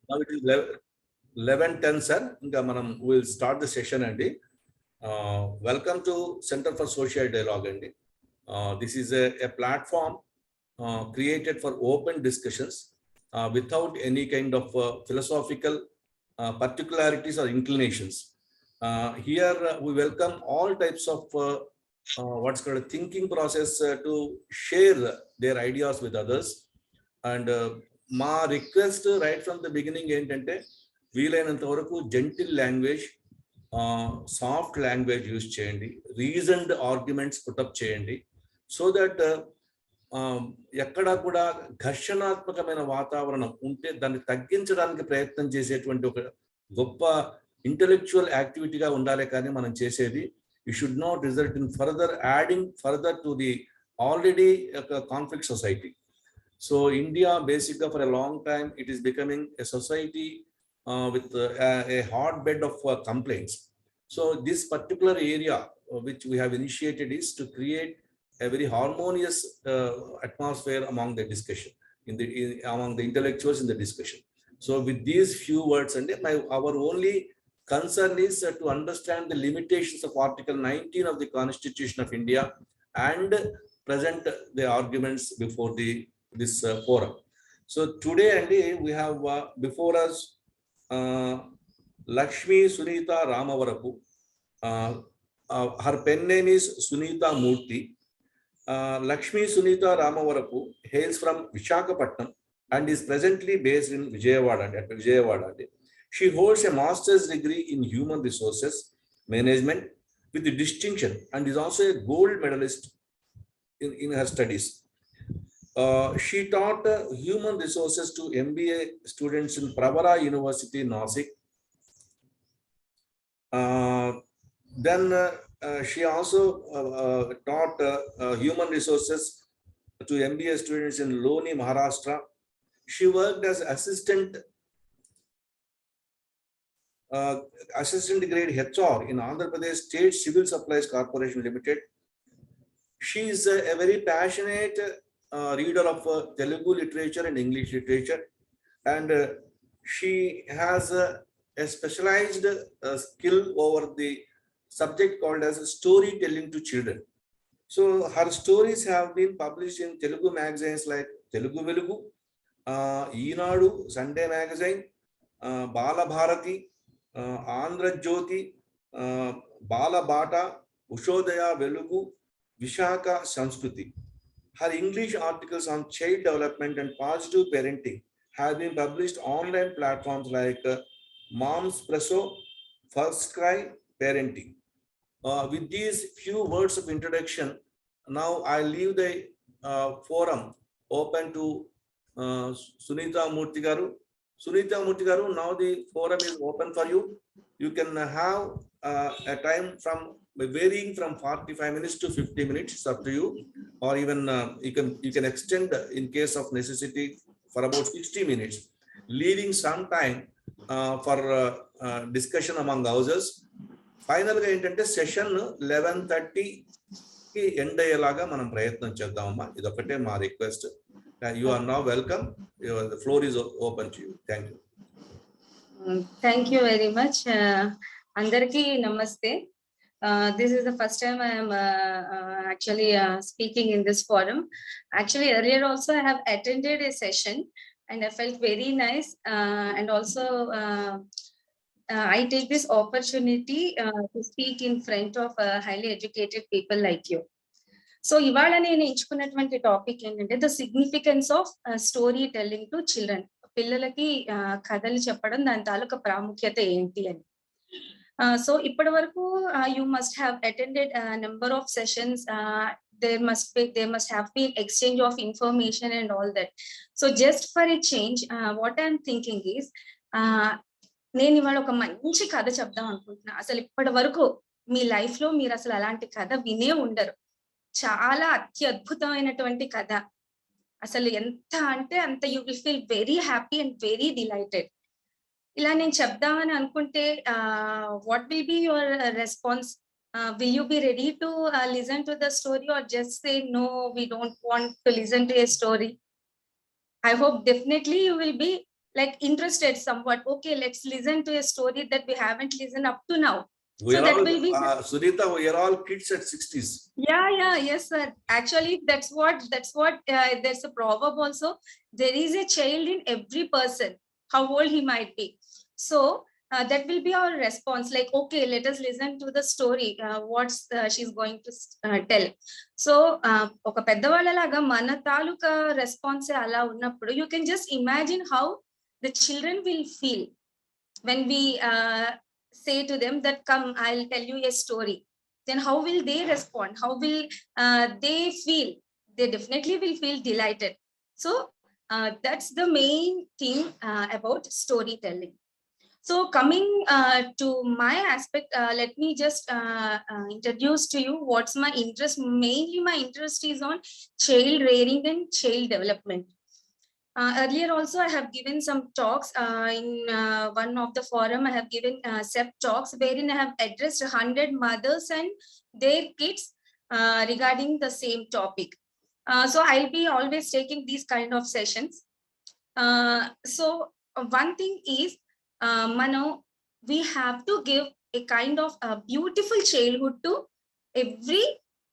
Now it is 11:10, sir. We'll start the session అండి. Welcome to Center for Social Dialogue అండి. This is a platform created for open discussions without any kind of philosophical particularities or inclinations. Here we welcome all types of what's called a thinking process to share their ideas with others. And మా request right from the beginning ఏంటంటే వీలైనంత వరకు gentle language, soft language use చేయండి, reasoned arguments put up చేయండి. So that ఎక్కడా కూడా ఘర్షణాత్మకమైన వాతావరణం ఉంటే దాన్ని తగ్గించడానికి ప్రయత్నం చేసేటువంటి ఒక గొప్ప ఇంటెలెక్చువల్ యాక్టివిటీగా ఉండాలి. కానీ మనం చేసేది you should not result in further adding further to the already conflict society. So India basically for a long time it is becoming a society with a hotbed of complaints. So this particular area which we have initiated is to create a very harmonious atmosphere among the discussion among the intellectuals in the discussion. So with these few words, and our only concern is to understand the limitations of Article 19 of the Constitution of India and present the arguments before this forum. So today we have before us Laxmi Sunitha Ramavarapu. Her pen name is Sunitha Murthy. Laxmi Sunitha Ramavarapu hails from Visakhapatnam and is presently based in Vijayawada. She holds a master's degree in human resources management with distinction and is also a gold medalist in her studies. She taught human resources to MBA students in Pravara University, Nasik. Then she also taught human resources to MBA students in Loni, Maharashtra. She worked as assistant grade HR in Andhra Pradesh State Civil Supplies Corporation Limited. She is a very passionate reader of Telugu literature and English literature, and she has a specialized skill over the subject called as storytelling to children. So her stories have been published in Telugu magazines like Telugu Velugu, Eenadu, Sunday Magazine, Bala Bharati, Andhra Jyoti, Bala Bata, Ushodaya Velugu, Vishaka Sanskriti. Her English articles on child development and positive parenting have been published online platforms like Mom's Presso, First Cry, Parenting. With these few words of introduction, now I leave the forum open to Sunitha Murthy garu. Sunitha Murthy garu, now the forum is open for you. You can have a time from varying from 45 minutes to 50 minutes. It's up to you, or even you can extend in case of necessity for about 60 minutes, leaving some time for discussion among houses. Final ga entante session 11:30 ki end ayyelaga manam prayatnam cheddamma. Idokate ma request. You are now welcome. The floor is open to you. Thank you. Thank you very much. Andarki namaste. This is the first time I am actually speaking in this forum. Actually, earlier also I have attended a session and I felt very nice. And also I take this opportunity to speak in front of highly educated people like you. So, ఇవాళ నేను ఎంచుకున్నటువంటి topic ఏంటంటే the significance of story telling to children. పిల్లలకి కథలు చెప్పడం దాని తాలూకా ప్రాముఖ్యత ఏంటి అని. So ఇప్పటి వరకు you must have attended a number of sessions. There must have been exchange of information and all that. So just for a change, what I'm thinking is నేను ఇవాళ ఒక మంచి కథ చెప్దాం అనుకుంటున్నా. అసలు ఇప్పటి వరకు మీ లైఫ్ లో మీరు అసలు అలాంటి కథ వినే ఉండరు. చాలా అత్యద్భుతమైనటువంటి కథ. అసలు ఎంత అంటే అంత you will feel very happy and very delighted. ఇలా నేను చెప్దామని అనుకుంటే what will be your response? Will you be ready to listen to the story or just say no, we don't want to listen to a story? I hope definitely you will be like interested somewhat. Okay, let's listen to a story that we haven't listened up to now. We So are that all, will be Sunitha, we are all kids at 60s. yes sir, actually that's what there's a proverb also, there is a child in every person, how old he might be. So that will be our response, like okay, let us listen to the story, what's she's going to tell. So oka peddavallalaga mana taluka response ala unnappudu, you can just imagine how the children will feel when we say to them that come, I'll tell you a story. Then how will they respond, how will they feel? They definitely will feel delighted. So that's the main thing about storytelling. So coming to my aspect, let me just introduce to you what's my interest. Mainly my interest is on child rearing and child development. Earlier also I have given some talks in one of the forum. I have given SEP talks wherein I have addressed 100 mothers and their kids regarding the same topic. So I'll be always taking these kind of sessions. So one thing is, Mano, we have to give a kind of a beautiful childhood to every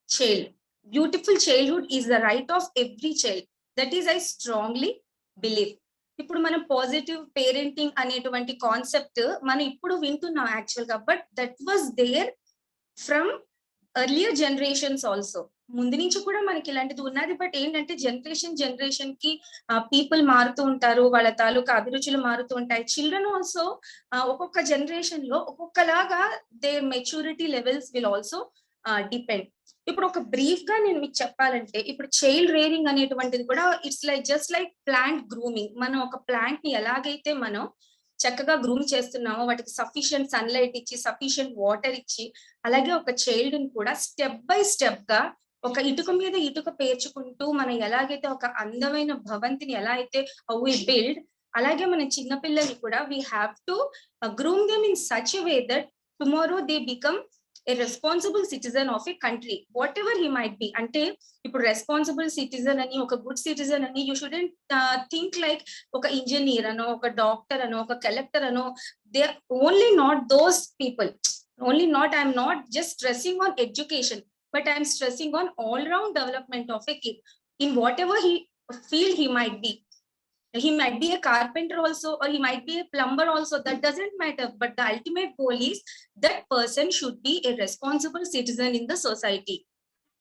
child. Beautiful childhood is the right of every child. That is, I strongly believe. ఇప్పుడు మనం positive parenting అనేటువంటి concept మనం ఇప్పుడు వింటున్నాం actual గా, but that was there from earlier generations also. ముందు నుంచి కూడా మనకి ఇలాంటిది ఉన్నది, బట్ ఏంటంటే జనరేషన్ కి పీపుల్ మారుతూ ఉంటారు, వాళ్ళ తాలూకా అభిరుచులు మారుతూ ఉంటాయి. చిల్డ్రన్ ఆల్సో ఒక్కొక్క జనరేషన్ లో ఒక్కొక్కలాగా their maturity levels will also depend. ఇప్పుడు ఒక బ్రీఫ్ గా నేను మీకు చెప్పాలంటే, ఇప్పుడు చైల్డ్ రేరింగ్ అనేటువంటిది కూడా it's like just like plant grooming. మనం ఒక ప్లాంట్ ని ఎలాగైతే మనం చక్కగా గ్రూమ్ చేస్తున్నామో, వాటికి సఫిషియంట్ సన్లైట్ ఇచ్చి సఫిషియంట్ వాటర్ ఇచ్చి, అలాగే ఒక చైల్డ్ ని కూడా స్టెప్ బై స్టెప్ గా ఒక ఇటుక మీద ఇటుక పేర్చుకుంటూ మనం ఎలాగైతే ఒక అందమైన భవంతిని ఎలా అయితే వి బిల్డ్, అలాగే మన చిన్నపిల్లల్ని కూడా we have to groom them in such a way that tomorrow they become a responsible citizen of a country, whatever he might be. Ante ipudu responsible citizen ani, oka good citizen ani, you shouldn't think like oka engineer ano, oka doctor ano, oka collector ano. They are only not those people. Only not, I'm not just stressing on education, but I'm stressing on all round development of a kid in whatever he field he might be. He might be a carpenter also, or he might be a plumber also, that doesn't matter, but the ultimate goal is that person should be a responsible citizen in the society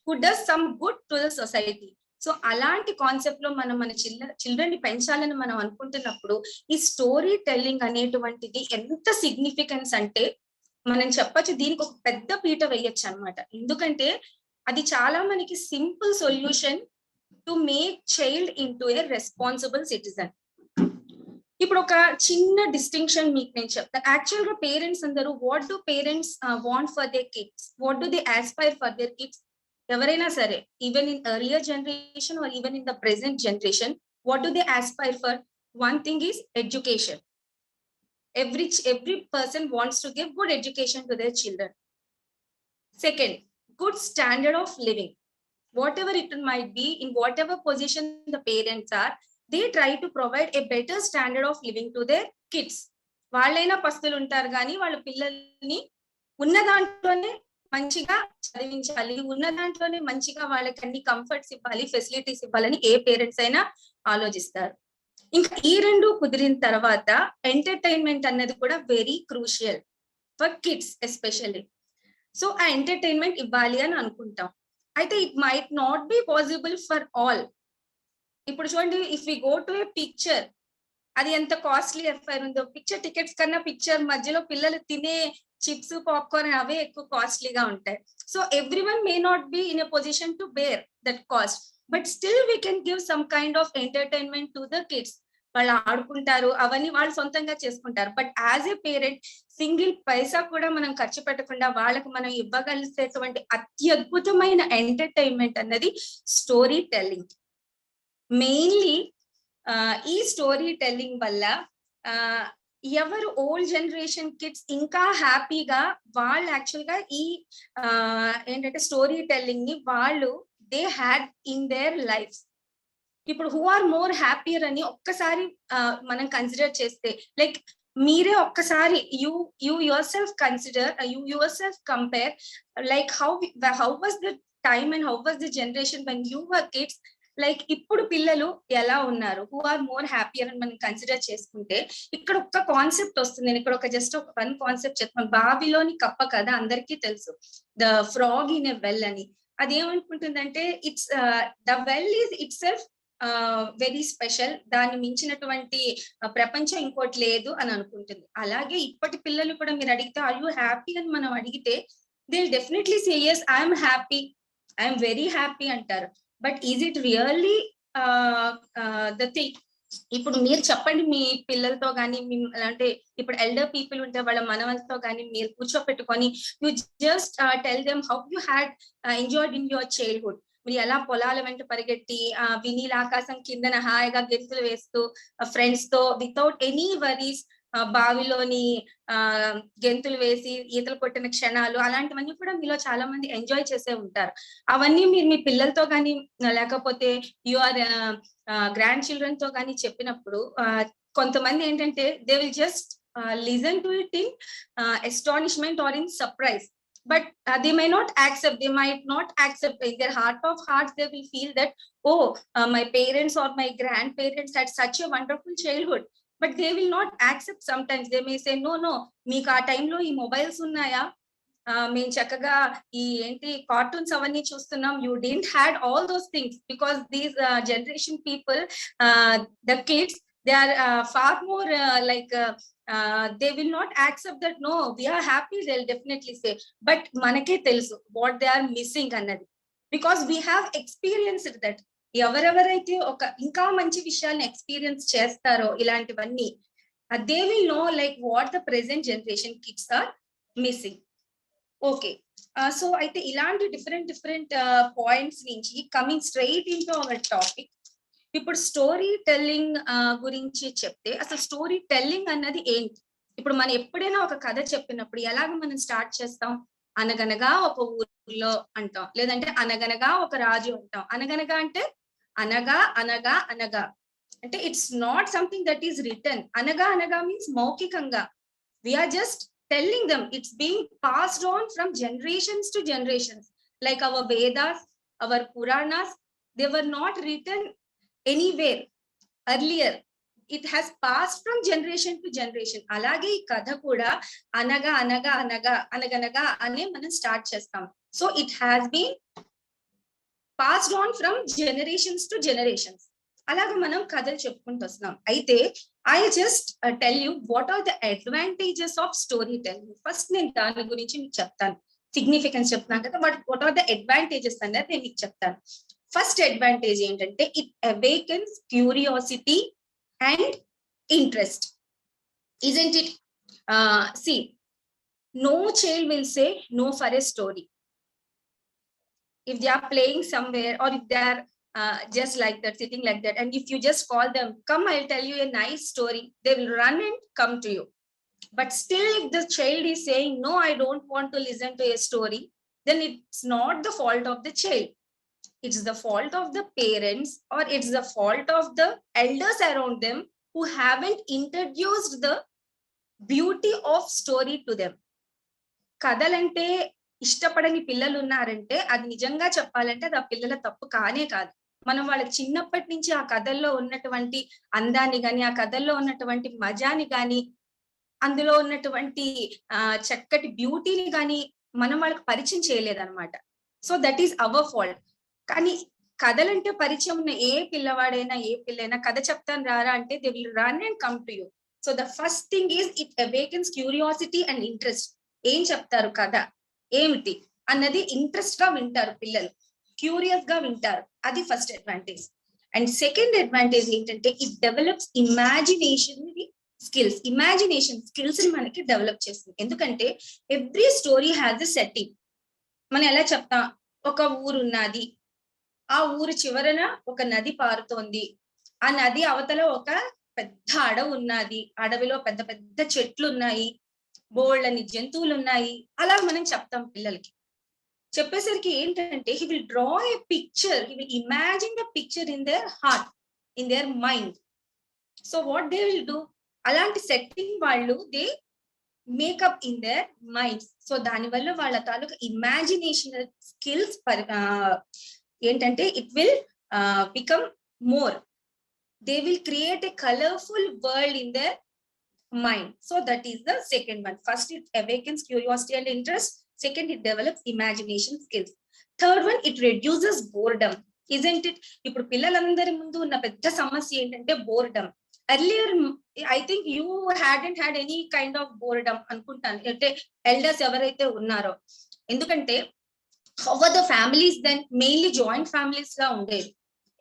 who does some good to the society. So అలాంటి concept లో మనం మన children ని పెంచాలని మనం అనుకుంటున్నప్పుడు ఈ story telling అనేటువంటిది ఎంత సిగ్నిఫికెన్స్ అంటే మనం చెప్పొచ్చు, దీనికి ఒక పెద్ద పీట వేయొచ్చు అనమాట. ఎందుకంటే అది చాలా మనకి simple solution to make child into a responsible citizen. ఇప్పుడు ఒక చిన్న డిస్టింక్షన్ మీకు నేను చెప్తాను. యాక్చువల్ గా పేరెంట్స్ అందరూ, what do parents want for their kids, what do they aspire for their kids? ఎవరైనా సరే, even in earlier generation or even in the present generation, what do they aspire for? One thing is education. Every person wants to give good education to their children. Second, good standard of living. Whatever it might be, in whatever position the parents are, they try to provide a better standard of living to their kids. వాళ్ళైనా పస్తులు ఉంటారు కానీ వాళ్ళ పిల్లల్ని ఉన్న దాంట్లోనే మంచిగా చదివించాలి, ఉన్న దాంట్లోనే మంచిగా వాళ్ళకి అన్ని కంఫర్ట్స్ ఇవ్వాలి, ఫెసిలిటీస్ ఇవ్వాలని ఏ పేరెంట్స్ అయినా ఆలోచిస్తారు. ఇంకా ఈ రెండు కుదిరిన తర్వాత ఎంటర్టైన్మెంట్ అన్నది కూడా very crucial for kids especially. So ఆ ఎంటర్టైన్మెంట్ ఇవ్వాలి అని అనుకుంటాం. అయితే it might not be possible for all. ఇప్పుడు చూడండి, if we go to a picture, అది ఎంత కాస్ట్లీ అఫైర్ ఉందో. పిక్చర్ టికెట్స్ కన్నా పిక్చర్ మధ్యలో పిల్లలు తినే చిప్స్, పాప్కార్న్ అవే ఎక్కువ కాస్ట్లీగా ఉంటాయి. So everyone may not be in a position to bear that cost, but still we can give some kind of entertainment to the kids. వాళ్ళు ఆడుకుంటారు, అవన్నీ వాళ్ళు సొంతంగా చేసుకుంటారు. But as a parent single పైసా కూడా మనం ఖర్చు పెట్టకుండా వాళ్ళకి మనం ఇవ్వగలిసేటువంటి అత్యద్భుతమైన ఎంటర్టైన్మెంట్ అన్నది స్టోరీ టెల్లింగ్. మెయిన్లీ ఈ స్టోరీ టెల్లింగ్ వల్ల ఎవరు ఓల్డ్ జనరేషన్ కిడ్స్ ఇంకా హ్యాపీగా వాళ్ళు యాక్చువల్ గా ఈ ఏంటంటే స్టోరీ టెల్లింగ్ ని వాళ్ళు they had in their life. ఇప్పుడు హూ ఆర్ మోర్ హ్యాపీయర్ అని ఒక్కసారి మనం కన్సిడర్ చేస్తే, లైక్ మీరే ఒక్కసారి you your self consider, you your self compare, like how was the time and how was the generation when you were kids, like ఇప్పుడు పిల్లలు ఎలా ఉన్నారు, హూ ఆర్ మోర్ హ్యాపీయర్ అని మనం కన్సిడర్ చేసుకుంటే ఇక్కడ ఒక కాన్సెప్ట్ వస్తుంది. నేను ఇక్కడ ఒక జస్ట్ ఒక వన్ కాన్సెప్ట్ చెప్తాను. బావిలోని కప్ప కదా అందరికీ తెలుసు, the frog in a well అని. అది ఏమనుకుంటుందంటే it's the well is itself very special, దాన్ని మించినటువంటి ప్రపంచం ఇంకోటి లేదు అని అనుకుంటుంది. అలాగే ఇప్పటి పిల్లలు కూడా మీరు అడిగితే ఆర్ యూ హ్యాపీ అని మనం అడిగితే they will definitely say yes, I'm happy, I'm very happy అంటారు. But is it really the thing? ఇప్పుడు మీరు చెప్పండి మీ పిల్లలతో కానీ, అంటే ఇప్పుడు ఎల్డర్ పీపుల్ ఉంటే వాళ్ళ మనవలతో కానీ మీరు కూర్చోపెట్టుకొని you just tell them how you had enjoyed in your childhood. మీరు ఎలా పొలాల వెంట పరిగెట్టి వినీల ఆకాశం కిందన హాయిగా గెంతులు వేస్తూ ఫ్రెండ్స్ తో వితౌట్ ఎనీ వరీస్ బావిలోని గెంతులు వేసి ఈతలు కొట్టిన క్షణాలు, అలాంటివన్నీ కూడా మీలో చాలా మంది ఎంజాయ్ చేసే ఉంటారు. అవన్నీ మీరు మీ పిల్లలతో కానీ లేకపోతే యువర్ గ్రాండ్ చిల్డ్రన్ తో కానీ చెప్పినప్పుడు కొంతమంది ఏంటంటే they will just listen to it in astonishment or in surprise, but they may not accept, they might not accept. In their heart of hearts they will feel that, oh, my parents or my grandparents had such a wonderful childhood, but they will not accept. Sometimes they may say, no, meeku aa time lo ee mobiles unnaya, మేము చక్కగా ఈ ఏంటి cartoons అవన్నీ చూస్తున్నాం, you didn't had all those things, because these generation people, the kids, they are far more like they will not accept that, no, we are happy, they'll definitely say. But manake telusu what they are missing annadi, because we have experienced that. ఎవరెవరైతే ఒక ఇంకా మంచి విషయాన్ని experience చేస్తారో ఇలాంటివన్నీ, they will know like what the present generation kids are missing. Okay, so అయితే ఇలాంటి different points నుంచి coming straight into our topic. ఇప్పుడు స్టోరీ టెల్లింగ్ గురించి చెప్తే అసలు స్టోరీ టెల్లింగ్ అన్నది ఏంటి? ఇప్పుడు మనం ఎప్పుడైనా ఒక కథ చెప్పినప్పుడు ఎలాగ మనం స్టార్ట్ చేస్తాం? అనగనగా ఒక ఊరిలో అంటాం, లేదంటే అనగనగా ఒక రాజు అంటాం. అనగనగా అంటే అనగా అనగా అనగా అంటే it's not something that is return. అనగా అనగా మీన్స్ మౌఖికంగా, we're just telling them, it's being passed on from generations to generations, like our Vedas, our Puranas, they were not written anywhere earlier, it has passed from generation to generation. Alage ee katha kuda anaga anaga anaga anaganaga ane manam start chestam. So it has been passed on from generations to generations. అలాగా మనం కథలు చెప్పుకుంటూ వస్తున్నాం. అయితే I just tell you what are the advantages of story telling. First నేను దాని గురించి మీకు చెప్తాను, సిగ్నిఫికెన్స్ చెప్తున్నాను కదా, but what are the advantages అనేది నేను మీకు చెప్తాను. ఫస్ట్ అడ్వాంటేజ్ ఏంటంటే it awakens curiosity and interest. Isn't it? See, no child will say no for a story. If they are playing somewhere, or if they are just like that, sitting like that, and if you just call them, come, I'll tell you a nice story, they will run and come to you. But still, if the child is saying, no, I don't want to listen to a story, then it's not the fault of the child. It's the fault of the parents, or it's the fault of the elders around them who haven't introduced the beauty of story to them. కథలంటే ఇష్టపడని పిల్లలు ఉన్నారంటే అది నిజంగా చెప్పాలంటే అది ఆ పిల్లల తప్పు కానే కాదు. మనం వాళ్ళకి చిన్నప్పటి నుంచి ఆ కథల్లో ఉన్నటువంటి అందాన్ని గాని, ఆ కథల్లో ఉన్నటువంటి మజాని గాని, అందులో ఉన్నటువంటి చక్కటి బ్యూటీని గాని మనం వాళ్ళకి పరిచయం చేయలేదన్నమాట. So that is our fault. కానీ కథలంటే పరిచయం ఉన్న ఏ పిల్లవాడైనా ఏ పిల్లైనా కథ చెప్తాను రారా అంటే they will run and come to you. So the first thing is it awakens curiosity and interest. ఏం చెప్తారు, కథ ఏమిటి అన్నది ఇంట్రెస్ట్ గా వింటారు పిల్లలు, క్యూరియస్ గా వింటారు. అది first advantage. And second advantage ఏంటంటే it develops imagination skills. Imagination skills ని మనకి డెవలప్ చేస్తుంది. ఎందుకంటే every story has a setting. మనం ఎలా చెప్తాం, ఒక ఊరు ఉన్నది, ఆ ఊరు చివరన ఒక నది పారుతోంది, ఆ నది అవతల ఒక పెద్ద అడవి ఉన్నది, అడవిలో పెద్ద పెద్ద చెట్లు ఉన్నాయి, బోల్డని జంతువులు ఉన్నాయి. అలా మనం చెప్తాం పిల్లలకి. చెప్పేసరికి ఏంటంటే he will draw A picture, he will imagine the picture in their heart. in their mind. So what they will do, అలాంటి సెట్టింగ్ వాళ్ళు they makeup in there minds. So దానివల్ల వాళ్ళ తాలూకా ఇమాజినేషన్ స్కిల్స్ ఏంటంటే it will become more. They will create a colourful world in there mind. So that is the second one. First, it awakens curiosity and interest. Second, it develops imagination skills. Third one, it reduces boredom. Isn't it? ఇప్పుడు పిల్లలందరి ముందు ఉన్న పెద్ద సమస్య ఏంటంటే boredom. Earlier, I think you hadn't had any kind of boredom అనుకుంటాను, అంటే elders ఎవరైతే ఉన్నారో. ఎందుకంటే how were the families then? Mainly joint families గా ఉండేవి.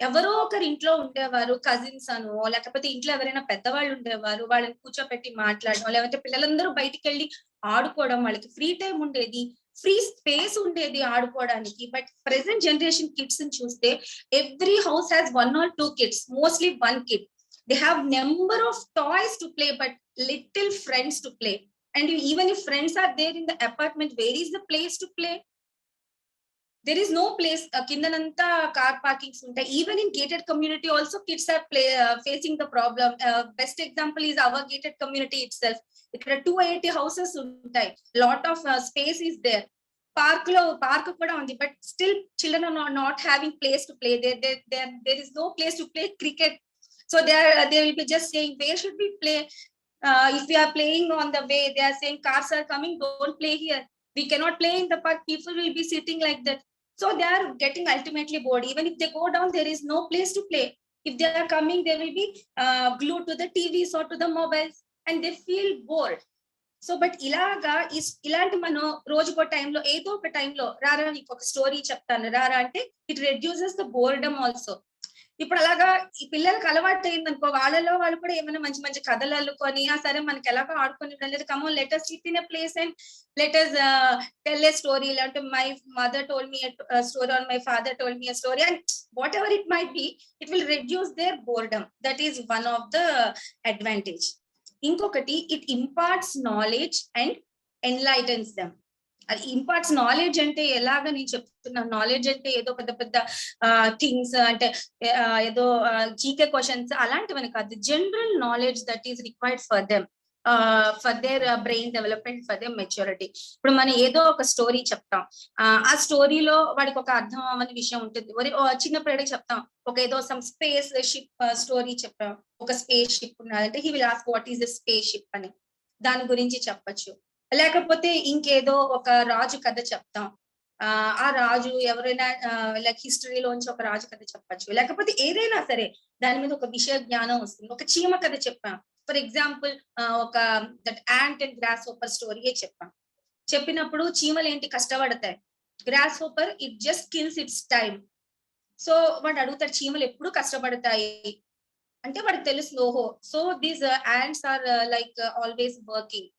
ఎవరో ఒకరు ఇంట్లో ఉండేవారు, కజిన్స్ అనో లేకపోతే ఇంట్లో ఎవరైనా పెద్దవాళ్ళు ఉండేవారు, వాళ్ళని కూర్చోపెట్టి మాట్లాడడం, లేకపోతే పిల్లలందరూ బయటికి వెళ్ళి ఆడుకోవడం, వాళ్ళకి ఫ్రీ టైం ఉండేది, ఫ్రీ స్పేస్ ఉండేది ఆడుకోవడానికి. బట్ ప్రెసెంట్ జనరేషన్ కిడ్స్ ని చూస్తే every house has 1 or 2 kids, mostly 1 kid. They have number of toys to play but little friends to play. And even if friends are there in the apartment, where is the place to play? There is no place. Kindananta car parkings untai. Even in gated community also kids are facing the problem. Best example is our gated community itself. Ikkada 280 houses untai. Lot of space is there. Park kuda undi, but still children are not having place to play. There is no place to play cricket. So they will be just saying, where should we play? If we are playing on the way, they are saying cars are coming, don't play here. We cannot play in the park. People will be sitting like that. So they are getting ultimately bored. Even if they go down, there is no place to play. If they are coming, they will be glued to the TVs or to the mobiles, and they feel bored. So but ilanti mano rojuko time lo edo oka time lo rara neeku oka story cheptanu rara ante it reduces the boredom also. ఇప్పుడు అలాగా ఈ పిల్లలకు అలవాటు అయింది అనుకో, వాళ్ళలో వాళ్ళు కూడా ఏమైనా మంచి మంచి కథలు అల్లుకొని, సరే మనకి ఎలాగో ఆడుకొని లేదు, come on let us sit in a place and let us tell a story. Like my mother told me a story or my father told me a story, and whatever it might be, it will reduce their boredom. That is one of the advantage. Inkokati, it imparts knowledge and enlightens them. Imparts knowledge అంటే ఎలాగా నేను చెప్తున్నా, knowledge అంటే ఏదో పెద్ద పెద్ద things అంటే ఏదో జీకే క్వశ్చన్స్ అలాంటివని కాదు. General knowledge that is required for them, for their brain development, for their maturity. ఇప్పుడు మనం ఏదో ఒక స్టోరీ చెప్తాం, ఆ స్టోరీలో వాడికి ఒక అర్థం అవ్వని విషయం ఉంటుంది. చిన్నప్పుడు చెప్తాం ఒక ఏదో సమ్ స్పేస్ షిప్ స్టోరీ చెప్పాం, ఒక స్పేస్ షిప్ ఉన్నదంటే he will ask what is the space ship అని, దాని గురించి చెప్పచ్చు. లేకపోతే ఇంకేదో ఒక రాజు కథ చెప్తాం, ఆ రాజు ఎవరైనా లైక్ హిస్టరీలోంచి ఒక రాజు కథ చెప్పచ్చు. లేకపోతే ఏదైనా సరే దాని మీద ఒక విషయ జ్ఞానం వస్తుంది. ఒక చీమ కథ చెప్పాం, ఫర్ ఎగ్జాంపుల్ ఒక that ant and grasshopper స్టోరీయే చెప్పాం. చెప్పినప్పుడు చీమలు ఏంటి కష్టపడతాయి, grasshopper it just kills its time. So వాడు అడుగుతాడు చీమలు ఎప్పుడు కష్టపడతాయి అంటే వాడికి తెలుసు, ఓహో so these ants are like always working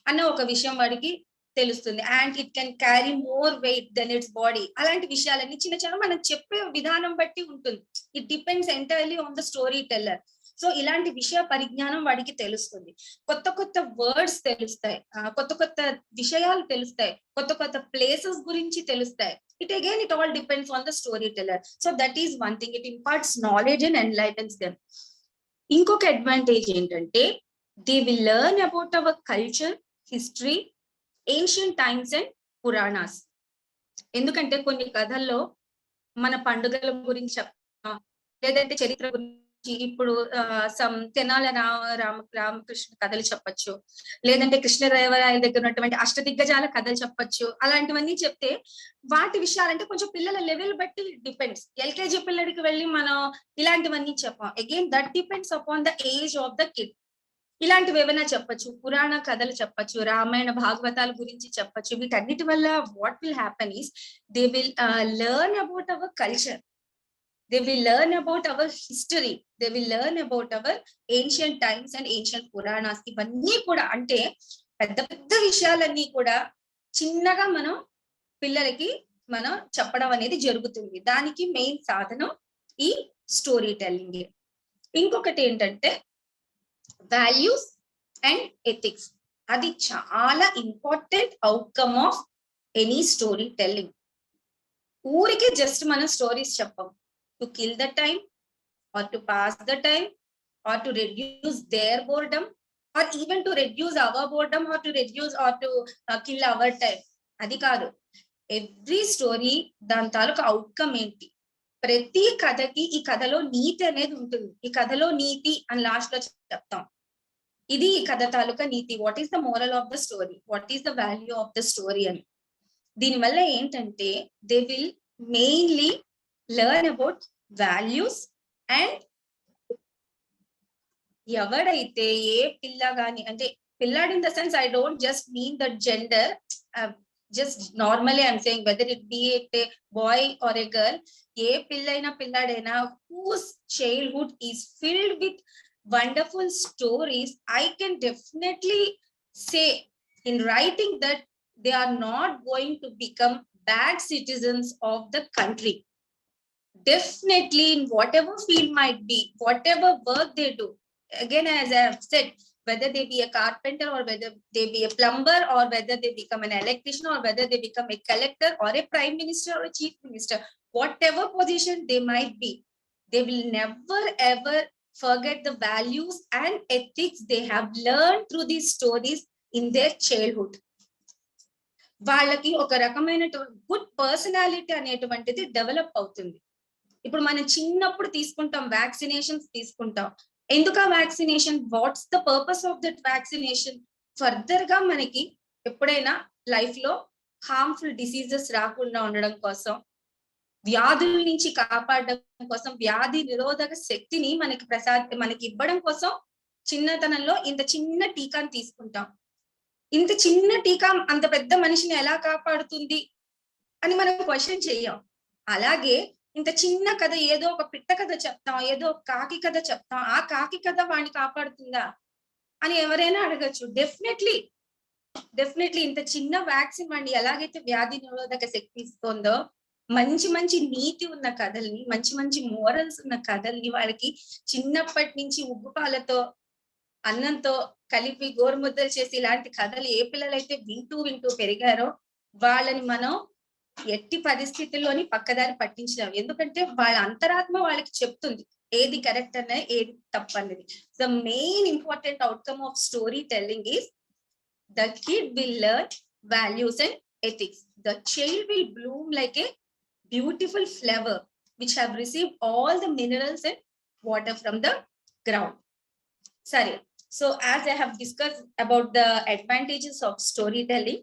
అన్న ఒక విషయం వాడికి తెలుస్తుంది. And it can carry more weight then its body. అలాంటి విషయాలన్నీ చిన్న చిన్న మనం చెప్పే విధానం బట్టి ఉంటుంది. It depends entirely on the story teller. So ఇలాంటి విషయ పరిజ్ఞానం వాడికి తెలుస్తుంది, కొత్త కొత్త వర్డ్స్ తెలుస్తాయి, కొత్త కొత్త విషయాలు తెలుస్తాయి, కొత్త కొత్త ప్లేసెస్ గురించి తెలుస్తాయి. It again it all depends on the story teller. So that is one thing, it imparts knowledge and enlightens them. ఇంకొక అడ్వాంటేజ్ ఏంటంటే they will learn about our culture, history, ancient times and Puranas. ఎందుకంటే కొన్ని కథల్లో మన పండుగల గురించి చెప్తాం, లేదంటే చరిత్ర గురించి. ఇప్పుడు తెనాల రామకృష్ణ కథలు చెప్పచ్చు, లేదంటే కృష్ణదేవరాయల దగ్గర ఉన్నటువంటి అష్టదిగ్గజాల కథలు చెప్పచ్చు. అలాంటివన్నీ చెప్తే వాటి విషయాలంటే కొంచెం పిల్లల లెవెల్ బట్టి డిపెండ్స్. ఎల్కేజీ పిల్లడికి వెళ్ళి మనం ఇలాంటివన్నీ చెప్పాం. Again that depends upon the age of the kid. ఇలాంటివి ఏమైనా చెప్పచ్చు, పురాణ కథలు చెప్పచ్చు, రామాయణ భాగవతాల గురించి చెప్పచ్చు. వీటన్నిటి వల్ల what will happen is they will learn about our culture, they will learn about our history, they will learn about our ancient times and ancient Puranas. ఇవన్నీ కూడా అంటే పెద్ద పెద్ద విషయాలన్నీ కూడా చిన్నగా మనం పిల్లలకి మనం చెప్పడం అనేది జరుగుతుంది. దానికి మెయిన్ సాధనం ఈ స్టోరీ టెల్లింగ్. ఇంకొకటి ఏంటంటే వాల్యూస్ అండ్ ఎథిక్స్. అది చాలా important outcome of any story telling. ఊరికే జస్ట్ మనం స్టోరీస్ చెప్పం, to kill the time, or to pass the time or to reduce their boredom or even to reduce our boredom or to reduce or to kill our time. అది కాదు. Every story దాని తాలూకు outcome ఏంటి, ప్రతి కథకి ఈ కథలో నీతి అనేది ఉంటుంది. ఈ కథలో నీతి అని లాస్ట్ లో చెప్తాం. ఇది ఈ కథ తాలూకా నీతి. What is the moral of the story, what is the value of the story అని. దీనివల్ల ఏంటంటే they will mainly learn about values. And ఎవడైతే ఏ పిల్ల గాని, అంటే పిల్లాడు in the sense I don't just mean the gender, just normally I'm saying whether it be a boy or a girl, ఏ పిల్లైనా పిల్లాడైనా whose childhood is filled with wonderful stories, I can definitely say in writing that they are not going to become bad citizens of the country. Definitely in whatever field might be, whatever work they do, again as I have said, whether they be a carpenter or whether they be a plumber or whether they become an electrician or whether they become a collector or a prime minister or a chief minister, whatever position they might be, they will never ever forget the values and ethics they have learned through these stories in their childhood. వాళ్ళకి ఒక రకమైన good personality అనేటువంటిది develop అవుతుంది. ఇప్పుడు మనం చిన్నప్పుడు తీసుకుంటాం, vaccinations తీసుకుంటాం. ఎందుకు ఆ vaccination, what's the purpose of that vaccination? Further గా మనకి ఎప్పుడైనా లైఫ్ లో హార్మ్ఫుల్ డిసీజెస్ రాకుండా ఉండడం కోసం, వ్యాధుల నుంచి కాపాడడం కోసం, వ్యాధి నిరోధక శక్తిని మనకి ఇవ్వడం కోసం చిన్నతనంలో ఇంత చిన్న టీకాని తీసుకుంటాం. ఇంత చిన్న టీకా అంత పెద్ద మనిషిని ఎలా కాపాడుతుంది అని మనం క్వశ్చన్ చెయ్యం. అలాగే ఇంత చిన్న కథ, ఏదో ఒక పిట్ట కథ చెప్తాం, ఏదో ఒక కాకి కథ చెప్తాం, ఆ కాకి కథ వాడిని కాపాడుతుందా అని ఎవరైనా అడగచ్చు. డెఫినెట్లీ ఇంత చిన్న వ్యాక్సిన్ వాడిని ఎలాగైతే వ్యాధి నిరోధక శక్తి ఇస్తుందో, మంచి మంచి నీతి ఉన్న కథల్ని, మంచి మంచి మోరల్స్ ఉన్న కథల్ని వాళ్ళకి చిన్నప్పటి నుంచి ఉగ్గు పాలతో అన్నంతో కలిపి గోరుముద్దలు చేసి ఇలాంటి కథలు ఏ పిల్లలైతే వింటూ పెరిగారో వాళ్ళని మనం ఎట్టి పరిస్థితుల్లోని పక్కదారి పట్టించలేం. ఎందుకంటే వాళ్ళ అంతరాత్మ వాళ్ళకి చెప్తుంది ఏది కరెక్ట్ అనే ఏది తప్పు అనేది. The main important outcome of story telling is the kid will learn values and ethics. The child will bloom like a beautiful flower which have received all the minerals and water from the ground. Sorry. So as I have discussed about the advantages of storytelling,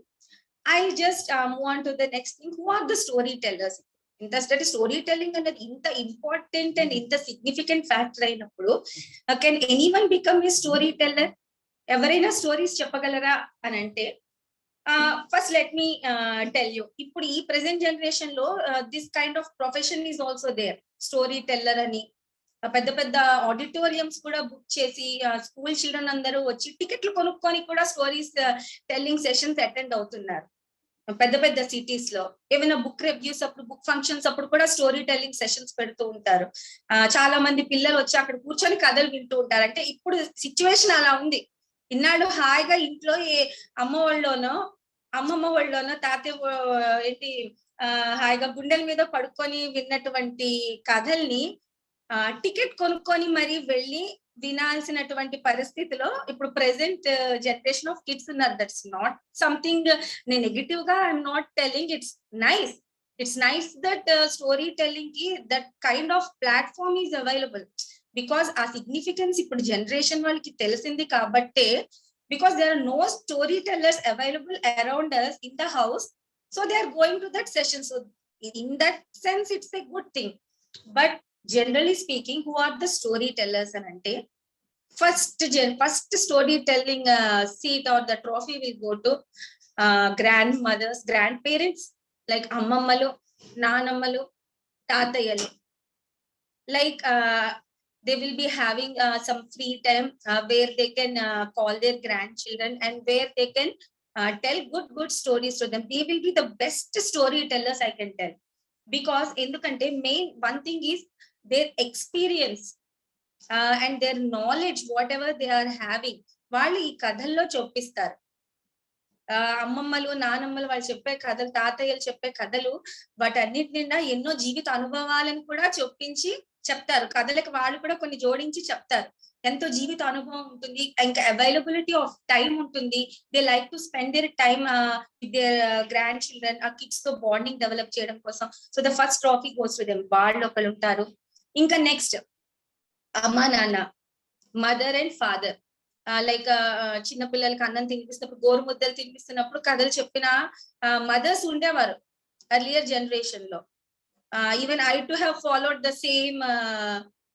I'll just move on to the next thing. Who are the storytellers? Inta storytelling and inta important and inta significant factor అయినప్పుడు can anyone become a storyteller? ఎవరైనా stories చెప్పగలరా అని అంటే, first let me tell you, ఇప్పుడు ఈ present generation లో this kind of profession is also there. Storyteller అని పెద్ద పెద్ద ఆడిటోరియంస్ కూడా బుక్ చేసి స్కూల్ చిల్డ్రన్ అందరూ వచ్చి టికెట్లు కొనుక్కొని కూడా స్టోరీస్ టెల్లింగ్ సెషన్స్ అటెండ్ అవుతున్నారు. పెద్ద పెద్ద సిటీస్ లో ఏమైనా బుక్ రివ్యూస్ అప్పుడు, బుక్ ఫంక్షన్స్ అప్పుడు కూడా స్టోరీ టెల్లింగ్ సెషన్స్ పెడుతూ ఉంటారు. చాలా మంది పిల్లలు వచ్చి అక్కడ కూర్చొని కథలు వింటూ ఉంటారు. అంటే ఇప్పుడు సిచ్యువేషన్ అలా ఉంది. ఇన్నాళ్ళు హాయిగా ఇంట్లో అమ్మమ్మ వాళ్ళలోనో తాతయ్య ఏంటి హాయిగా గుండెల మీద పడుకొని విన్నటువంటి కథల్ని టికెట్ కొనుక్కొని మరి వెళ్ళి వినాల్సినటువంటి పరిస్థితిలో ఇప్పుడు ప్రెసెంట్ జనరేషన్ ఆఫ్ కిడ్స్ ఉన్నారు. దట్స్ నాట్ సంథింగ్ నేను నెగిటివ్ గా I'm not telling. It's nice that story telling కి that kind of platform is available. Because ఆ సిగ్నిఫికెన్స్ ఇప్పుడు జనరేషన్ వాళ్ళకి తెలిసింది కాబట్టే, because there are no storytellers available around us in the house, so they are going to that session. So in that sense it's a good thing. But generally speaking, who are the storytellers anante, first storytelling seat or the trophy will go to grandmothers, grandparents like ammammalu, naanammalu, taatayyalu. Like they will be having some free time where they can call their grandchildren and where they can tell good stories to them. They will be the best storytellers, I can tell. Because endukante main one thing is their experience and their knowledge, whatever they are having, వాళ్ళు ఈ కథల్లో చొప్పిస్తారు. అమ్మమ్మలు నానమ్మలు వాళ్ళు చెప్పే కథలు, తాతయ్యలు చెప్పే కథలు, వాటన్నిటి నిండా ఎన్నో జీవిత అనుభవాలను కూడా చొప్పించి చెప్తారు. కథలకు వాళ్ళు కూడా కొన్ని జోడించి చెప్తారు. ఎంతో జీవిత అనుభవం ఉంటుంది, ఇంకా అవైలబిలిటీ ఆఫ్ టైం ఉంటుంది. They like to spend their time with their grandchildren, ఆ కిడ్స్ తో బాండింగ్ డెవలప్ చేయడం కోసం. So the first trophy goes to them, వాళ్ళు ఒకళ్ళు ఉంటారు. ఇంకా నెక్స్ట్ అమ్మా నాన్న, మదర్ అండ్ ఫాదర్. లైక్ చిన్న పిల్లలకి అన్నం తినిపిస్తున్నప్పుడు, గోరు ముద్దలు తినిపిస్తున్నప్పుడు కథలు చెప్పిన మదర్స్ ఉండేవారు ఎర్లియర్ జనరేషన్ లో. Even I too have followed the same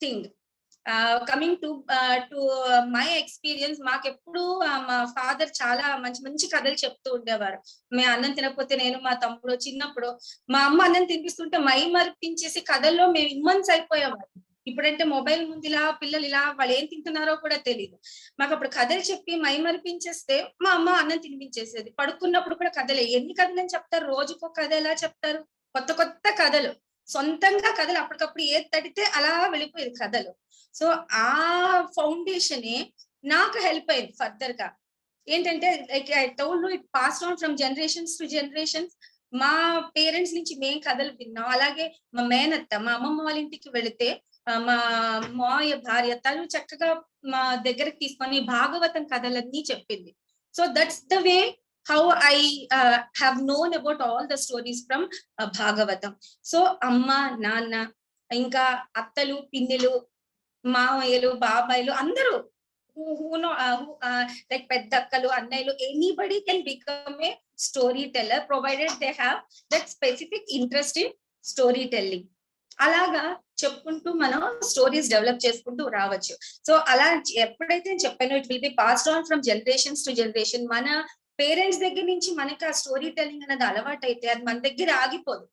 thing. Coming to my experience, మాకెప్పుడు మా ఫాదర్ చాలా మంచి మంచి కథలు చెప్తూ ఉండేవారు. మేము అన్నం తినకపోతే నేను మా తమ్ముడు చిన్నప్పుడు మా అమ్మ అన్నం తినిపిస్తుంటే మై మరిపించేసి కథల్లో మేము ఇమ్మన్స్ అయిపోయేవారు. ఇప్పుడంటే మొబైల్ ముందు ఇలా పిల్లలు ఇలా వాళ్ళు ఏం తింటున్నారో కూడా తెలియదు. మాకు అప్పుడు కథలు చెప్పి మై మరిపించేస్తే మా అమ్మ అన్నం తినిపించేసేది. పడుకున్నప్పుడు కూడా కథలే. ఎన్ని కథలు అని చెప్తారు, రోజుకో కథ ఎలా చెప్తారు, కొత్త కొత్త కథలు, సొంతంగా కథలు అప్పటికప్పుడు ఏది తడితే అలా వెళ్ళిపోయేది కథలు. సో ఆ ఫౌండేషనే నాకు హెల్ప్ అయింది ఫర్దర్ గా. ఏంటంటే like I told you, it pass on from generations to generations. మా పేరెంట్స్ నుంచి మేం కథలు విన్నాం. అలాగే మా మేనత్త, మా అమ్మమ్మ వాళ్ళ ఇంటికి వెళితే మా మాయ భార్య తను చక్కగా మా దగ్గరకు తీసుకొని భాగవతం కథలన్నీ చెప్పింది. So that's the way how I have known about all the stories from Bhagavatam. So అమ్మ నాన్న, ఇంకా అత్తలు పిన్నిలు, మామయ్యలు బాబాయ్లు అందరూ లైక్ పెద్ద అక్కలు అన్నయ్యలు, anybody can become a story teller provided they have that specific interest in story telling. అలాగా చెప్పుకుంటూ మనం స్టోరీస్ డెవలప్ చేసుకుంటూ రావచ్చు. సో అలా ఎప్పుడైతే చెప్పానో it will be passed on from generations to generation. మన పేరెంట్స్ దగ్గర నుంచి మనకి ఆ స్టోరీ టెల్లింగ్ అనేది అలవాటు అయితే అది మన దగ్గర ఆగిపోదు.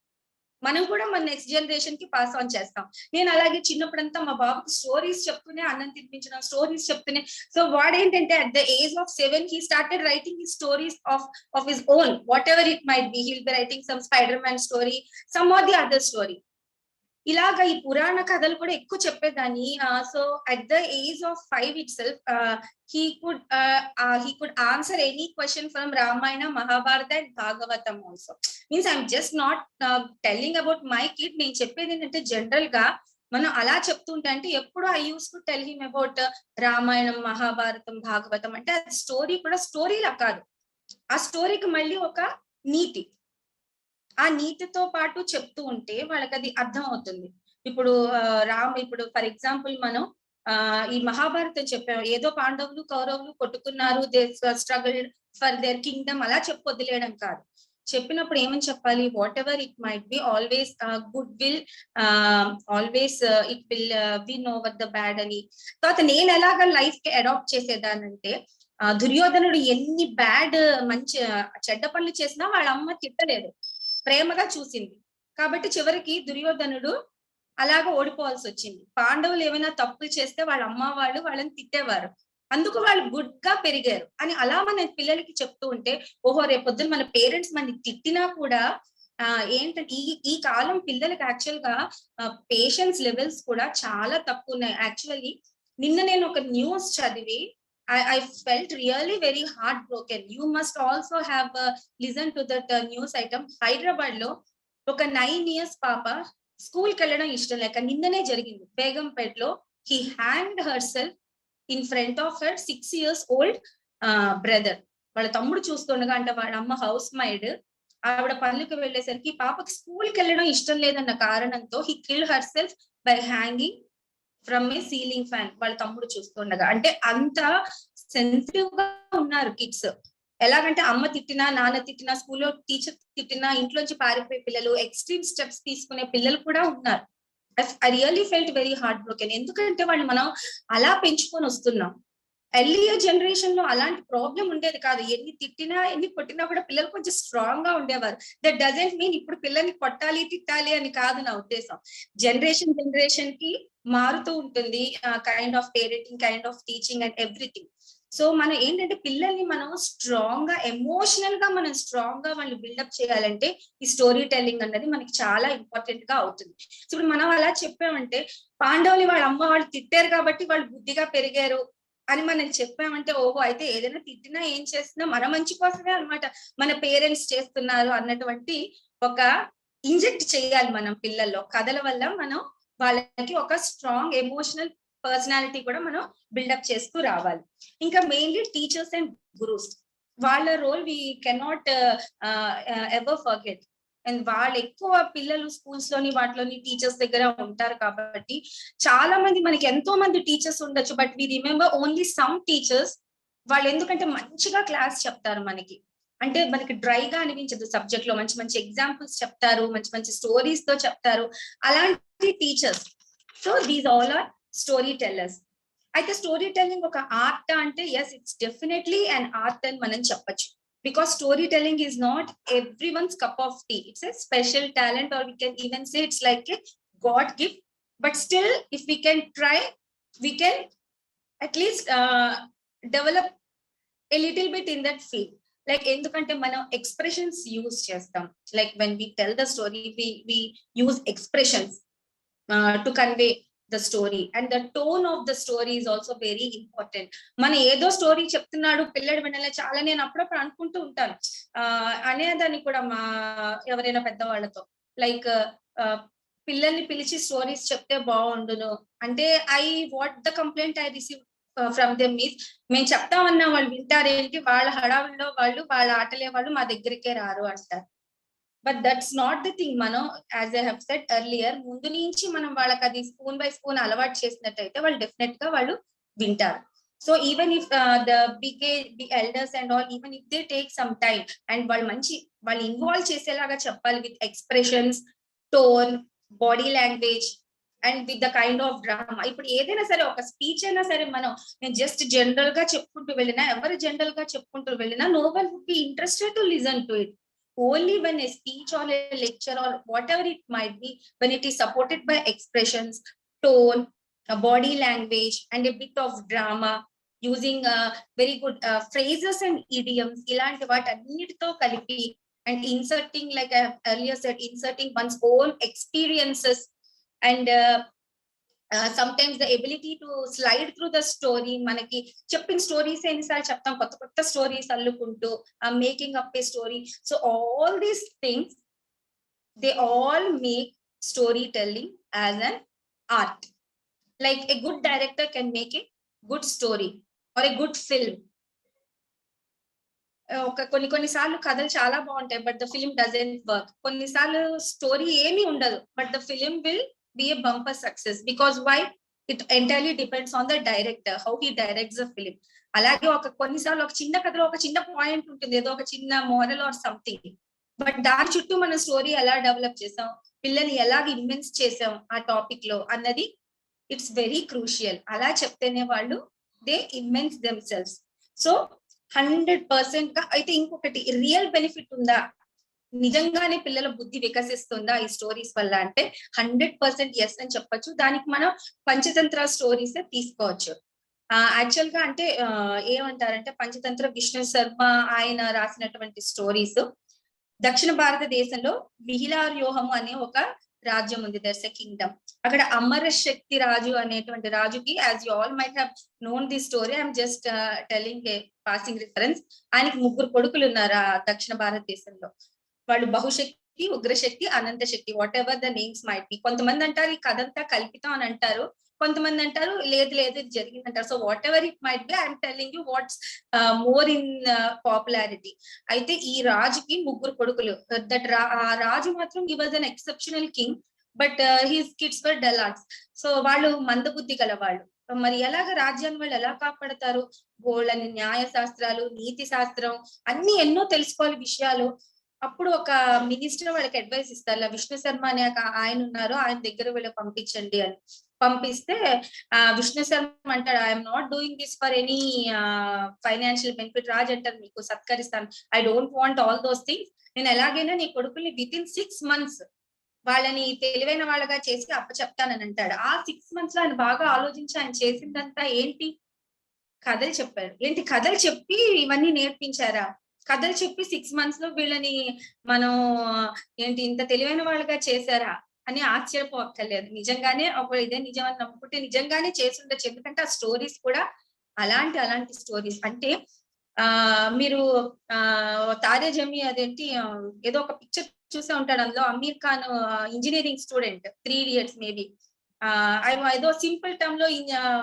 మనం కూడా మన నెక్స్ట్ జనరేషన్ కి పాస్ ఆన్ చేస్తాం. నేను అలాగే చిన్నప్పుడంతా మా బాబుకి స్టోరీస్ చెప్తూనే అన్నం తినిపించడం, స్టోరీస్ చెప్తూనే. సో వాడేంటంటే at the age of 7 he started writing his stories of his own, whatever it might be. He'll be writing some Spider-Man story, some or the other story. ఇలాగా ఈ పురాణ కథలు కూడా ఎక్కువ చెప్పేదాన్ని. So at the age of 5 itself he could answer any question from Ramayana, Mahabharata and Bhagavatam also. Means I'm just not telling about my kid. నేను చెప్పేది ఏంటంటే జనరల్ గా మనం అలా చెప్తుంటే, అంటే ఎప్పుడు I use to tell him about Ramayanam, Mahabharatam, Bhagavatam. అంటే అది స్టోరీ కూడా స్టోరీలా కాదు, ఆ స్టోరీకి మళ్ళీ ఒక నీతి, ఆ నీతితో పాటు చెప్తూ ఉంటే వాళ్ళకి అది అర్థం అవుతుంది. ఇప్పుడు ఇప్పుడు ఫర్ ఎగ్జాంపుల్ మనం ఈ మహాభారతం చెప్పాము. ఏదో పాండవులు కౌరవులు కొట్టుకున్నారు, they struggled for their kingdom, అలా చెప్పి వదిలేయడం కాదు. చెప్పినప్పుడు ఏమని చెప్పాలి, whatever it might be, always good will, always it will win over the bad అని. తర్వాత నేను ఎలాగ లైఫ్ కి అడాప్ట్ చేసేదానంటే, దుర్యోధనుడు ఎన్ని బ్యాడ్ మంచి చెడ్డ పనులు చేసినా వాళ్ళ అమ్మ తిట్టలేదు, ప్రేమగా చూసింది. కాబట్టి చివరికి దుర్యోధనుడు అలాగా ఓడిపోవాల్సి వచ్చింది. పాండవులు ఏమైనా తప్పులు చేస్తే వాళ్ళ అమ్మ వాళ్ళు వాళ్ళని తిట్టేవారు, అందుకు వాళ్ళు గుడ్ గా పెరిగారు అని. అలా మన పిల్లలకి చెప్తూ ఉంటే, ఓహో రేపొద్దున మన పేరెంట్స్ మనని తిట్టినా కూడా ఏంటంటే ఈ కాలం పిల్లలకి యాక్చువల్ గా పేషెన్స్ లెవెల్స్ కూడా చాలా తక్కువ ఉన్నాయి. యాక్చువల్లీ నిన్న నేను ఒక న్యూస్ చదివి I felt really very heartbroken. You must also have listened to that news item. Hyderabad లో ఒక 9 years పాప స్కూల్ కి వెళ్ళడం ఇష్టం లేక నిన్ననే జరిగింది బేగంపేటలో. he hanged herself in front of her 6 years old brother. వాళ్ళ తమ్ముడు చూస్తుండగా, అంటే వాళ్ళ అమ్మ హౌస్ మైడ్, ఆవిడ పనులకు వెళ్ళేసరికి పాపకి స్కూల్ కి వెళ్ళడం ఇష్టం లేదన్న కారణంతో he killed herself by hanging from A ceiling fan, వాళ్ళ తమ్ముడు చూస్తుండగా. అంటే అంత సెన్సిటివ్ గా ఉన్నారు కిడ్స్. ఎలాగంటే అమ్మ తిట్టినా, నాన్న తిట్టినా, స్కూల్లో టీచర్ తిట్టినా ఇంట్లోంచి పారిపోయే పిల్లలు, ఎక్స్ట్రీమ్ స్టెప్స్ తీసుకునే పిల్లలు కూడా ఉన్నారు. I really felt very heart broken. ఎందుకంటే వాళ్ళు మనం అలా పెంచుకొని వస్తున్నాం. ఎర్లియర్ జనరేషన్ లో అలాంటి ప్రాబ్లం ఉండేది కాదు. ఎన్ని తిట్టినా ఎన్ని కొట్టినా కూడా పిల్లలు కొంచెం స్ట్రాంగ్ గా ఉండేవారు. దట్ డజంట్ మీన్ ఇప్పుడు పిల్లల్ని కొట్టాలి తిట్టాలి అని కాదు నా ఉద్దేశం. జనరేషన్ కి మారుతూ ఉంటుంది kind of parenting, kind of teaching and everything. So మనం ఏంటంటే పిల్లల్ని మనం స్ట్రాంగ్ గా, ఎమోషనల్ గా మనం స్ట్రాంగ్ గా వాళ్ళు బిల్డప్ చేయాలంటే ఈ స్టోరీ టెల్లింగ్ అన్నది మనకి చాలా ఇంపార్టెంట్ గా అవుతుంది. ఇప్పుడు మనం అలా చెప్పామంటే, పాండవులు వాళ్ళ అమ్మ వాళ్ళు తిట్టారు కాబట్టి వాళ్ళు బుద్ధిగా పెరిగారు, అని మనం చెప్పామంటే ఓహో అయితే ఏదైనా తిట్టినా ఏం చేస్తున్నా మన మంచి కోసమే అన్నమాట, మన పేరెంట్స్ చేస్తున్నారు అన్నటువంటి ఒక ఇంజెక్ట్ చేయాలి మనం పిల్లల్లో. కథల వల్ల మనం వాళ్ళకి ఒక స్ట్రాంగ్ ఎమోషనల్ పర్సనాలిటీ కూడా మనం బిల్డప్ చేస్తూ రావాలి. ఇంకా మెయిన్లీ టీచర్స్ అండ్ గురూస్, వాళ్ళ role we cannot ever forget. And వాళ్ళు ఎక్కువ పిల్లలు స్కూల్స్ లోని వాటిలోని టీచర్స్ దగ్గర ఉంటారు కాబట్టి చాలా మంది, మనకి ఎంతో మంది టీచర్స్ ఉండొచ్చు, but we remember only some teachers. వాళ్ళు ఎందుకంటే మంచిగా క్లాస్ చెప్తారు మనకి, అంటే మనకి డ్రైగా అనిపించదు సబ్జెక్ట్ లో, మంచి మంచి ఎగ్జాంపుల్స్ చెప్తారు, మంచి మంచి స్టోరీస్ తో చెప్తారు, అలాంటి teachers. So these all are storytellers. అయితే స్టోరీ టెల్లింగ్ ఒక ఆర్ట్ అంటే yes, it's definitely an art అని మనం చెప్పొచ్చు. Because storytelling is not everyone's cup of tea. It's a special talent, or we can even say it's like a God gift. But still, if we can try, we can at least develop a little bit in that field. Like endukante మనం expressions use చేస్తాం. Like when we tell the story, we use expressions to convey the story, and the tone of the story is also very important. మన ఏదో story చెప్తున్నాడు పిల్లడు వినాలి చాలా, నేను అప్పుడప్పుడు అనుకుంటూ ఉంటాను అనేదాన్ని కూడా మా ఎవరైనా పెద్దవాళ్ళతో, లైక్ పిల్లల్ని పిలిచి స్టోరీస్ చెప్తే బాగుండును అంటే, what the complaint I receive from them means, మేము చెప్తామన్నా వాళ్ళు వింటారేంటి, వాళ్ళ హడావుల్లో వాళ్ళు వాళ్ళ ఆటలే వాళ్ళు మా దగ్గరికే రారు అంటారు. But that's not the thing. మనం as I have said earlier, ముందు నుంచి మనం వాళ్ళకి అది స్పూన్ బై స్పూన్ అలవాటు చేసినట్టయితే వాళ్ళు డెఫినెట్ గా వాళ్ళు వింటారు. So even if the elders and all, even if they take some time, and వాళ్ళు ఇన్వాల్వ్ చేసేలాగా చెప్పాలి with expressions, tone, body language and with the kind of drama. ఇప్పుడు ఏదైనా సరే, ఒక స్పీచ్ అయినా సరే, నేను జస్ట్ జనరల్ గా చెప్పుకుంటూ వెళ్ళినా, ఎవరు జనరల్ గా చెప్పుకుంటూ వెళ్ళినా, no one would be interested to listen to it. Only when a speech or a lecture or whatever it might be, when it is supported by expressions, tone, body language and a bit of drama, using very good phrases and idioms, ilanti vaatannitito kalipi, and inserting, like I have earlier said, inserting one's own experiences, and sometimes the ability to slide through the story. మనకి చెప్పిన stories ఎన్నిసార్లు చెప్తాం, కొత్త కొత్త stories అల్లుకుంటూ making up a story. So all these things, they all make story telling as an art. Like a good director can make a good story or a good film. కొన్నిసార్లు కథలు చాలా బాగుంటాయి, but the film doesn't work. కొన్నిసార్లు story ఏమీ ఉండదు, but the film will be a bumper success. Because why? It entirely depends on the director, how he directs the film. అలాగే కొన్నిసార్లు ఒక చిన్న కథలో ఒక చిన్న పాయింట్ ఉంటుంది, ఏదో ఒక చిన్న మోరల్ ఆర్ సంథింగ్, బట్ దాని చుట్టూ మన స్టోరీ ఎలా డెవలప్ చేసాం, పిల్లల్ని ఎలా ఇన్వెన్స్ చేసాం ఆ టాపిక్ లో అన్నది, ఇట్స్ వెరీ క్రూషియల్. అలా చెప్తేనే వాళ్ళు దే ఇన్వెన్స్ దెమ్సెల్వ్స్. సో 100% గా. అయితే ఇంకొకటి, రియల్ బెనిఫిట్ ఉందా, నిజంగానే పిల్లల బుద్ధి వికసిస్తుందా ఈ స్టోరీస్ వల్ల అంటే 100% ఎస్ అని చెప్పొచ్చు. దానికి మనం పంచతంత్ర స్టోరీస్ తీసుకోవచ్చు. యాక్చువల్ గా అంటే ఏమంటారంటే, పంచతంత్ర విష్ణు శర్మ ఆయన రాసినటువంటి స్టోరీస్. దక్షిణ భారతదేశంలో విహిలార్యోహము అనే ఒక రాజ్యం ఉంది, దట్స్ ఎ కింగ్డమ్. అక్కడ అమర శక్తి రాజు అనేటువంటి రాజుకి, as you all might have known the story, I'm just telling a passing reference. ఆయనకి 3 కొడుకులు ఉన్నారు ఆ దక్షిణ భారతదేశంలో. వాళ్ళు Bahushakti, Ugrashakti, Ananta Shakti, whatever the names might be. కొంతమంది అంటారు ఈ కథంతా కల్పితం అని అంటారు, కొంతమంది అంటారు లేదు లేదు ఇది జరిగింది అంటారు. So whatever it might be, I'm telling you what's more in popularity. అయితే ఈ రాజుకి 3 కొడుకులు. ఆ రాజు మాత్రం he was an exceptional king, but his kids were dullards. సో వాళ్ళు మందబుద్ధి గల వాళ్ళు. మరి ఎలాగ రాజ్యాన్ని వాళ్ళు ఎలా కాపాడతారు? గోళ్ళని న్యాయ శాస్త్రాలు, నీతి శాస్త్రం అన్ని ఎన్నో తెలుసుకోవాలి విషయాలు. అప్పుడు ఒక మినిస్టర్ వాళ్ళకి అడ్వైస్ ఇస్తారు, విష్ణు శర్మ అనే ఆయన ఉన్నారు, ఆయన దగ్గర వీళ్ళకి పంపించండి అని. పంపిస్తే విష్ణు శర్మ అంటాడు, I'm not doing this for any financial benefit. రాజ్ అంటారు, మీకు సత్కరిస్తాను, I don't want all those things. నేను ఎలాగైనా నీ కొడుకుల్ని విత్ ఇన్ 6 months వాళ్ళని తెలివైన వాళ్ళగా చేసి అప్పచెప్తానని అంటాడు. ఆ 6 months లో ఆయన బాగా ఆలోచించి ఆయన చేసిందంతా ఏంటి? కథలు చెప్పారు. ఏంటి కథలు చెప్పి ఇవన్నీ నేర్పించారా? కథలు చెప్పి 6 months లో వీళ్ళని మనం ఏంటి ఇంత తెలివైన వాళ్ళగా చేశారా అని ఆశ్చర్యపోక్కర్లేదు. నిజంగానే ఒక ఇదే నిజం అని నమ్ముకుంటే నిజంగానే చేసి ఉండొచ్చు. ఎందుకంటే ఆ స్టోరీస్ కూడా అలాంటి స్టోరీస్ అంటే మీరు తారే జమి అదేంటి ఏదో ఒక పిక్చర్ చూసే ఉంటాడు, అందులో Aamir Khan engineering student 3 Idiots maybe ఏదో సింపుల్ టర్మ్ లో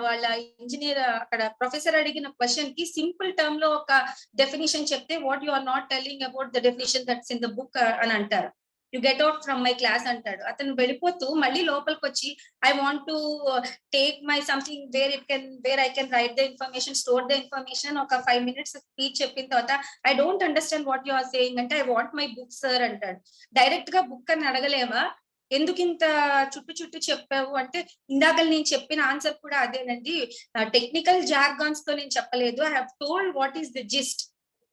వాళ్ళ ఇంజనీర్ అక్కడ ప్రొఫెసర్ అడిగిన క్వశ్చన్ కి సింపుల్ టర్మ్ లో ఒక డెఫినేషన్ చెప్తే what you are not telling about the definition that's in the book అని అంటారు. You get out from my class అంటాడు. అతను వెళ్ళిపోతూ మళ్ళీ లోపలికి వచ్చి I want to take my something where I can write the information, store the information. ఒక 5 minutes speech చెప్పిన తర్వాత I don't understand what you are saying అంటే I want my book sir అంటాడు. డైరెక్ట్ గా బుక్ అని అడగలేవా, ఎందుకు ఇంత చుట్టూ చెప్పావు అంటే ఇందాక నేను చెప్పిన ఆన్సర్ కూడా అదేనండి, టెక్నికల్ జార్గాన్స్ తో నేను చెప్పలేదు, I have told what is the gist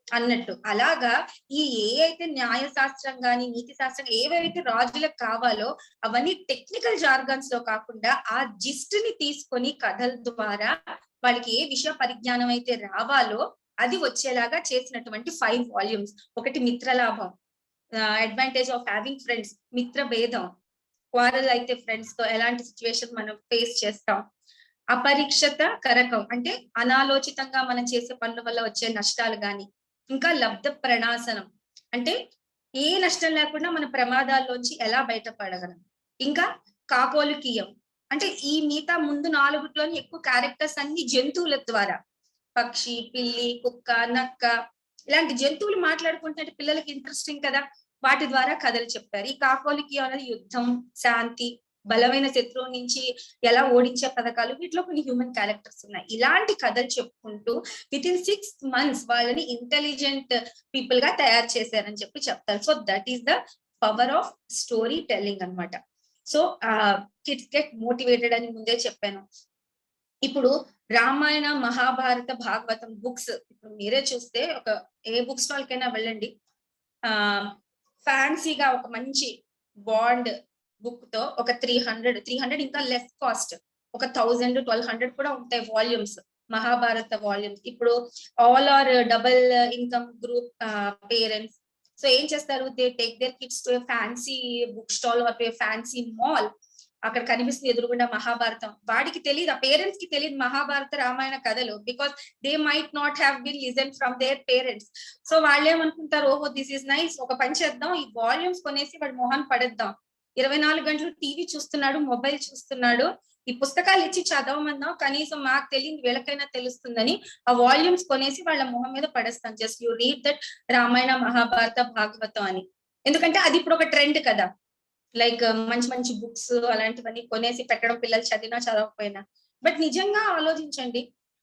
అన్నట్టు. అలాగా ఏ అయితే న్యాయశాస్త్రం గాని నీతి శాస్త్రం ఏవైతే రాజులకు కావాలో అవన్నీ టెక్నికల్ జార్గన్స్ లో కాకుండా ఆ జిస్ట్ ని తీసుకొని కథల ద్వారా వాళ్ళకి ఏ విషయ పరిజ్ఞానం అయితే రావాలో అది వచ్చేలాగా చేసినటువంటి 5 volumes. ఒకటి మిత్రలాభం, అడ్వాంటేజ్ ఆఫ్ హ్యావింగ్ ఫ్రెండ్స్, మిత్ర భేదం, క్వారల్ అయితే ఫ్రెండ్స్ తో ఎలాంటి సిచ్యువేషన్ మనం ఫేస్ చేస్తాం, అపరీక్షిత కరకం అంటే అనాలోచితంగా మనం చేసే పనుల వల్ల వచ్చే నష్టాలు గాని, ఇంకా లబ్ధ ప్రణాశనం అంటే ఏ నష్టం లేకుండా మన ప్రమాదాల్లోంచి ఎలా బయటపడగలం, ఇంకా కాకోలికీయం అంటే ఈ మిగతా ముందు 4లోని ఎక్కువ క్యారెక్టర్స్ అన్ని జంతువుల ద్వారా, పక్షి, పిల్లి, కుక్క, నక్క ఇలాంటి జంతువులు మాట్లాడుకుంటే పిల్లలకి ఇంట్రెస్టింగ్ కదా, వాటి ద్వారా కథలు చెప్తారు. ఈ కాకోలికీయం అనేది యుద్ధం, శాంతి, బలమైన శత్రువు నుంచి ఎలా ఓడించే పథకాలు, వీటిలో కొన్ని హ్యూమన్ క్యారెక్టర్స్ ఉన్నాయి. ఇలాంటి కథలు చెప్పుకుంటూ విత్ ఇన్ 6 months వాళ్ళని ఇంటెలిజెంట్ పీపుల్ గా తయారు చేశారని చెప్తారు. So that is the power of story telling అన్నమాట. సో కిడ్స్ గెట్ మోటివేటెడ్ అని ముందే చెప్పాను. ఇప్పుడు రామాయణ, మహాభారత, భాగవతం బుక్స్ ఇప్పుడు మీరే చూస్తే ఒక ఏ బుక్ స్టాల్ కైనా వెళ్ళండి, ఫ్యాన్సీగా ఒక మంచి బాండ్ బుక్ తో ఒక 300 ఇంకా లెస్ కాస్ట్, ఒక 1000-1200 కూడా ఉంటాయి వాల్యూమ్స్, మహాభారత వాల్యూమ్స్. ఇప్పుడు all are double income group parents, so ఏం చేస్తారు, they take their kids to fancy book stall or fancy mall. అక్కడ కనిపిస్తుంది ఎదురుగుండా మహాభారతం, వాడికి తెలియదు, ఆ పేరెంట్స్ కి తెలియదు మహాభారత రామాయణ కథలు, because they might not have been listen from their parents. So వాళ్ళు ఏమనుకుంటారు, ఓహో దిస్ ఈస్ నైస్, ఒక పని చేద్దాం, ఈ వాల్యూమ్స్ కొనేసి వాడి మొహాన్ పడేద్దాం, 24 గంటలు టీవీ చూస్తున్నాడు, మొబైల్ చూస్తున్నాడు, ఈ పుస్తకాలు ఇచ్చి చదవమన్నాం, కనీసం మాకు తెలియదు వీళ్ళకైనా తెలుస్తుందని ఆ వాల్యూమ్స్ కొనేసి వాళ్ళ మొహం మీద పడేస్తాం, just you read that Ramayana, Mahabharata, Bhagavatam అని. ఎందుకంటే అది ఇప్పుడు ఒక ట్రెండ్ కదా, లైక్ మంచి మంచి బుక్స్ అలాంటివన్నీ కొనేసి పెట్టడం, పిల్లలు చదివినా చదవకపోయినా. బట్ నిజంగా ఆలోచించండి,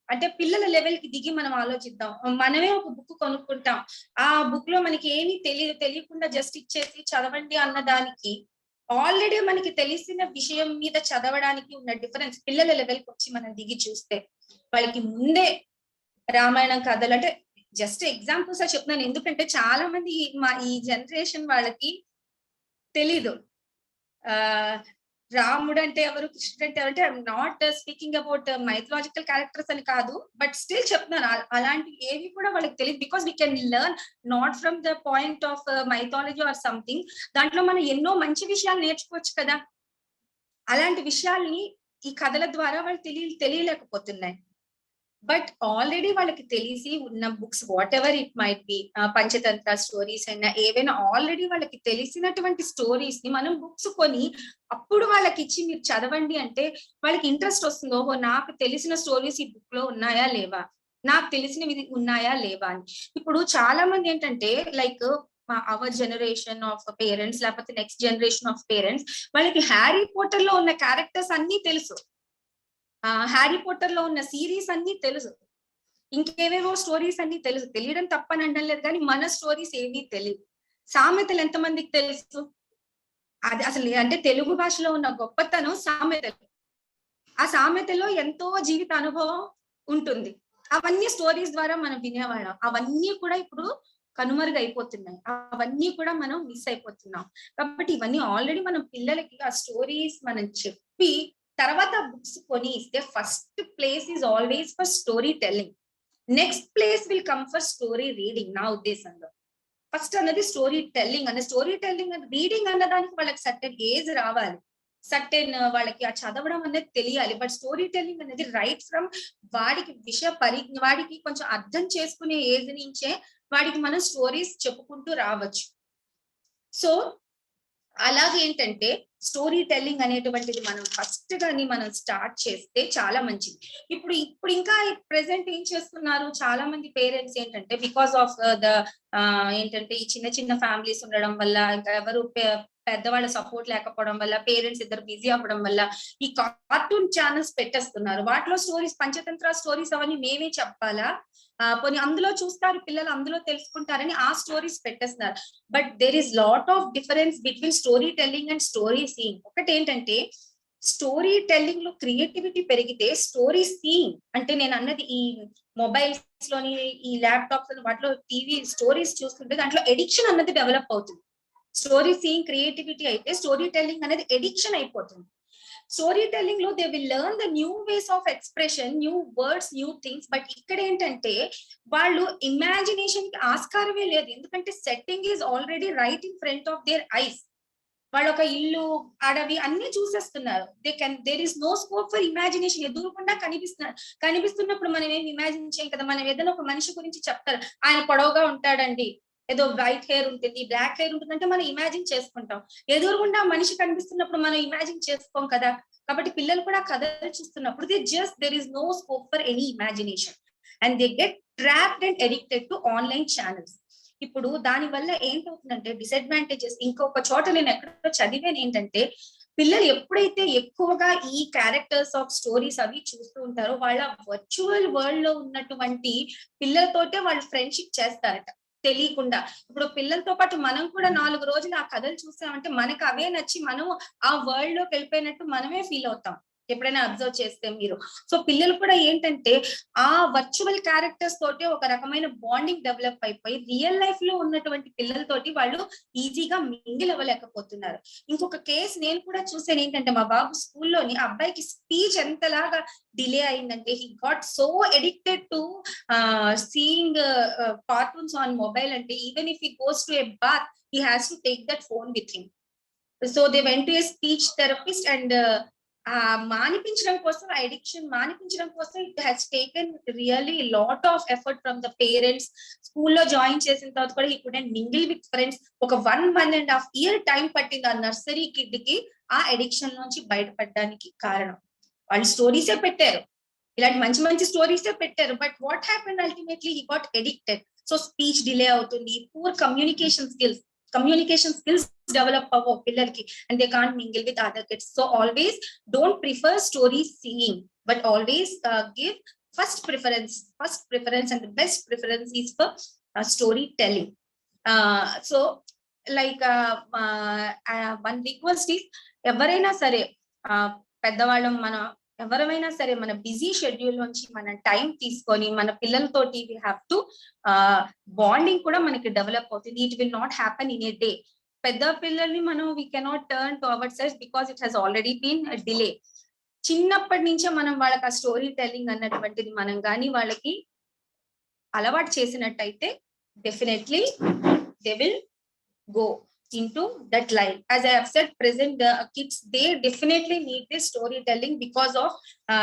అంటే పిల్లల లెవెల్ కి దిగి మనం ఆలోచిద్దాం. మనమే ఒక బుక్ కొనుక్కుంటాం, ఆ బుక్ లో మనకి ఏమీ తెలియకుండా జస్ట్ ఇచ్చేసి చదవండి అన్న దానికి ఆల్రెడీ మనకి తెలిసిన విషయం మీద చదవడానికి ఉన్న డిఫరెన్స్ పిల్లల లెవెల్కి వచ్చి మనం దిగి చూస్తే వాళ్ళకి ముందే రామాయణం కథలు అంటే జస్ట్ ఎగ్జాంపుల్స్ చెప్తున్నాను, ఎందుకంటే చాలా మంది ఈ జనరేషన్ వాళ్ళకి తెలీదు రాముడు అంటే ఎవరు, కృష్ణుడు అంటే ఎవరు. అంటే I'm not speaking about mythological characters అని కాదు, బట్ స్టిల్ చెప్తున్నాను అలాంటి ఏవి కూడా వాళ్ళకి తెలియదు, because we can learn not from the point of mythology or something. దాంట్లో మనం ఎన్నో మంచి విషయాలు నేర్చుకోవచ్చు కదా, అలాంటి విషయాల్ని ఈ కథల ద్వారా వాళ్ళు తెలియలేకపోతున్నాయి. బట్ ఆల్రెడీ వాళ్ళకి తెలిసి ఉన్న books what ever it might B, Panchatantra stories అయినా ఏవైనా ఆల్రెడీ వాళ్ళకి తెలిసినటువంటి స్టోరీస్ ని మనం బుక్స్ కొని అప్పుడు వాళ్ళకి ఇచ్చి మీరు చదవండి అంటే వాళ్ళకి ఇంట్రెస్ట్ వస్తుంది, ఓహో నాకు తెలిసిన స్టోరీస్ ఈ బుక్ లో ఉన్నాయా లేవా, నాకు తెలిసినవి ఉన్నాయా లేవా అని. ఇప్పుడు చాలా మంది ఏంటంటే like our generation of parents లేకపోతే నెక్స్ట్ జనరేషన్ ఆఫ్ పేరెంట్స్, వాళ్ళకి హ్యారీ పోటర్ లో ఉన్న క్యారెక్టర్స్ అన్ని తెలుసు, హ్యారీ పోటర్ లో ఉన్న సిరీస్ అన్ని తెలుసు, ఇంకేవేవో స్టోరీస్ అన్ని తెలుసు, తెలియడం తప్పని అనడం లేదు కానీ మన స్టోరీస్ ఏమీ తెలియదు. సామెతలు ఎంతమందికి తెలుసు, అది అసలు అంటే తెలుగు భాషలో ఉన్న గొప్పతనం సామెతలు, ఆ సామెతలో ఎంతో జీవిత అనుభవం ఉంటుంది, అవన్నీ స్టోరీస్ ద్వారా మనం వినేవాళ్ళం, అవన్నీ కూడా ఇప్పుడు కనుమరుగైపోతున్నాయి, అవన్నీ కూడా మనం మిస్ అయిపోతున్నాం. కాబట్టి ఇవన్నీ ఆల్రెడీ మనం పిల్లలకి ఆ స్టోరీస్ మనం చెప్పి తర్వాత బుక్స్ కొని ఇస్తే first place is always for story telling, next place will come for story reading. నా ఉద్దేశంలో ఫస్ట్ అన్నది స్టోరీ టెల్లింగ్ రీడింగ్ అన్న దానికి వాళ్ళకి సర్టెన్ ఏజ్ రావాలి. సర్టెన్ వాళ్ళకి ఆ చదవడం అనేది తెలియాలి. బట్ స్టోరీ టెల్లింగ్ అనేది రైట్ ఫ్రమ్ వాడికి వాడికి కొంచెం అర్థం చేసుకునే ఏజ్ నుంచే వాడికి మనం స్టోరీస్ చెప్పుకుంటూ రావచ్చు. సో అలాగేంటంటే స్టోరీ టెల్లింగ్ అనేటువంటిది మనం ఫస్ట్ గాని మనం స్టార్ట్ చేస్తే చాలా మంచిది. ఇప్పుడు ఇంకా ప్రెసెంట్ ఏం చేస్తున్నారు చాలా మంది పేరెంట్స్ ఏంటంటే బికాస్ ఆఫ్ ద ఏంటంటే ఈ చిన్న చిన్న ఫ్యామిలీస్ ఉండడం వల్ల, ఇంకా ఎవరు పెద్దవాళ్ళ సపోర్ట్ లేకపోవడం వల్ల, పేరెంట్స్ ఇద్దరు బిజీ అవ్వడం వల్ల ఈ కార్టూన్ ఛానల్స్ పెట్టేస్తున్నారు. వాటిలో స్టోరీస్, పంచతంత్ర స్టోరీస్ అవన్నీ మేమే చెప్పాలా, పోనీ అందులో చూస్తారు పిల్లలు, అందులో తెలుసుకుంటారని ఆ స్టోరీస్ పెట్టేస్తున్నారు. But there is lot of difference between storytelling and story seeing. ఒకటి ఏంటంటే స్టోరీ టెల్లింగ్ లో క్రియేటివిటీ పెరిగితే స్టోరీ సీయింగ్ అంటే నేను అన్నది ఈ మొబైల్స్ లోని, ఈ ల్యాప్టాప్స్ వాటిలో టీవీ స్టోరీస్ చూస్తుంటే దాంట్లో ఎడిక్షన్ అన్నది డెవలప్ అవుతుంది. స్టోరీ సీయింగ్ క్రియేటివిటీ అయితే స్టోరీ టెల్లింగ్ అనేది ఎడిక్షన్ అయిపోతుంది. స్టోరీ టెల్లింగ్ లో they will learn the new ways of expression, new words, new things. But ఇక్కడ ఏంటంటే వాళ్ళు ఇమాజినేషన్ కి ఆస్కారమే లేదు. ఎందుకంటే setting is already right in front of their eyes. వాళ్ళు ఒక ఇల్లు, అడవి అన్ని చూసేస్తున్నారు. There is no scope for imagination. ఎదురుకుండా కనిపిస్తున్నప్పుడు మనం ఏం ఇమాజిన్ చేయం కదా. మనం ఏదైనా ఒక మనిషి గురించి చెప్తారు, ఆయన పొడవుగా ఉంటాడండి, ఏదో వైట్ హెయిర్ ఉంటుంది, బ్లాక్ హెయిర్ ఉంటుంది అంటే మనం ఇమాజిన్ చేసుకుంటాం. ఎదురుగుండా మనిషి కనిపిస్తున్నప్పుడు మనం ఇమాజిన్ చేసుకోం కదా. కాబట్టి పిల్లలు కూడా కథలు చూస్తున్నప్పుడు there is no scope for any imagination and they get trapped and addicted to online channels. ఇప్పుడు దాని వల్ల ఏంటవుతుందంటే డిసడ్వాంటేజెస్ ఇంకొక చోట నేను ఎక్కడో చదివాను ఏంటంటే, పిల్లలు ఎప్పుడైతే ఎక్కువగా ఈ క్యారెక్టర్స్ ఆఫ్ స్టోరీస్ అవి చూస్తూ ఉంటారో వాళ్ళ వర్చువల్ వరల్డ్ లో ఉన్నటువంటి పిల్లలతోటే వాళ్ళు ఫ్రెండ్షిప్ చేస్తారట తెలియకుండా. ఇప్పుడు పిల్లలతో పాటు మనం కూడా 4 రోజులు ఆ కథలు చూసామంటే మనకు అవే నచ్చి మనం ఆ వరల్డ్ లోకి వెళ్ళిపోయినట్టు మనమే ఫీల్ అవుతాం ఎప్పుడైనా అబ్జర్వ్ చేస్తే మీరు. సో పిల్లలు కూడా ఏంటంటే ఆ వర్చువల్ క్యారెక్టర్స్ తోటి ఒక రకమైన బాండింగ్ డెవలప్ అయిపోయి రియల్ లైఫ్ లో ఉన్నటువంటి పిల్లలతోటి వాళ్ళు ఈజీగా మింగిల్ అవ్వలేకపోతున్నారు. ఇంకొక కేసు నేను కూడా చూసాను ఏంటంటే, మా బాబు స్కూల్లోని అబ్బాయికి స్పీచ్ ఎంతలాగా డిలే అయిందంటే he got so addicted to seeing cartoons on mobile అంటే even if he goes to a bath he has to take that phone with him. So they went to a speech therapist and మానిపించడం కోసం, ఆ addiction మానిపించడం కోసం it has taken really lot of effort from the parents. స్కూల్లో join చేసిన తర్వాత కూడా he couldn't mingle with friends. ఒక 1.5 year టైం పట్టింది ఆ నర్సరీ కిడ్ కి ఆ ఎడిక్షన్ నుంచి బయటపడడానికి. కారణం వాళ్ళు స్టోరీసే పెట్టారు, ఇలాంటి మంచి మంచి స్టోరీసే పెట్టారు. But what happen ultimately he got addicted. So speech delay అవుతుంది, పూర్ కమ్యూనికేషన్ స్కిల్స్ develop అవ్వవు పిల్లలకి and they can't mingle with other kids. So always don't prefer story seeing but always give first preference and the best preference is for story telling. So like one request is ఎవరైనా సరే పెద్దవాళ్ళం ఎవరైనా సరే మన busy schedule నుంచి మన time తీసుకొని మన పిల్లలతోటి we have to బాండింగ్ కూడా మనకి డెవలప్ అవుతుంది. It will not happen in a day. పెద్ద పిల్లల్ని మనం we cannot turn to ourselves because it has already been a delay. చిన్నప్పటి నుంచే మనం వాళ్ళకి ఆ స్టోరీ టెల్లింగ్ అన్నటువంటిది మనం కానీ వాళ్ళకి అలవాటు చేసినట్టయితే definitely they will go into that line. As I have said, present kids, they definitely need this storytelling because of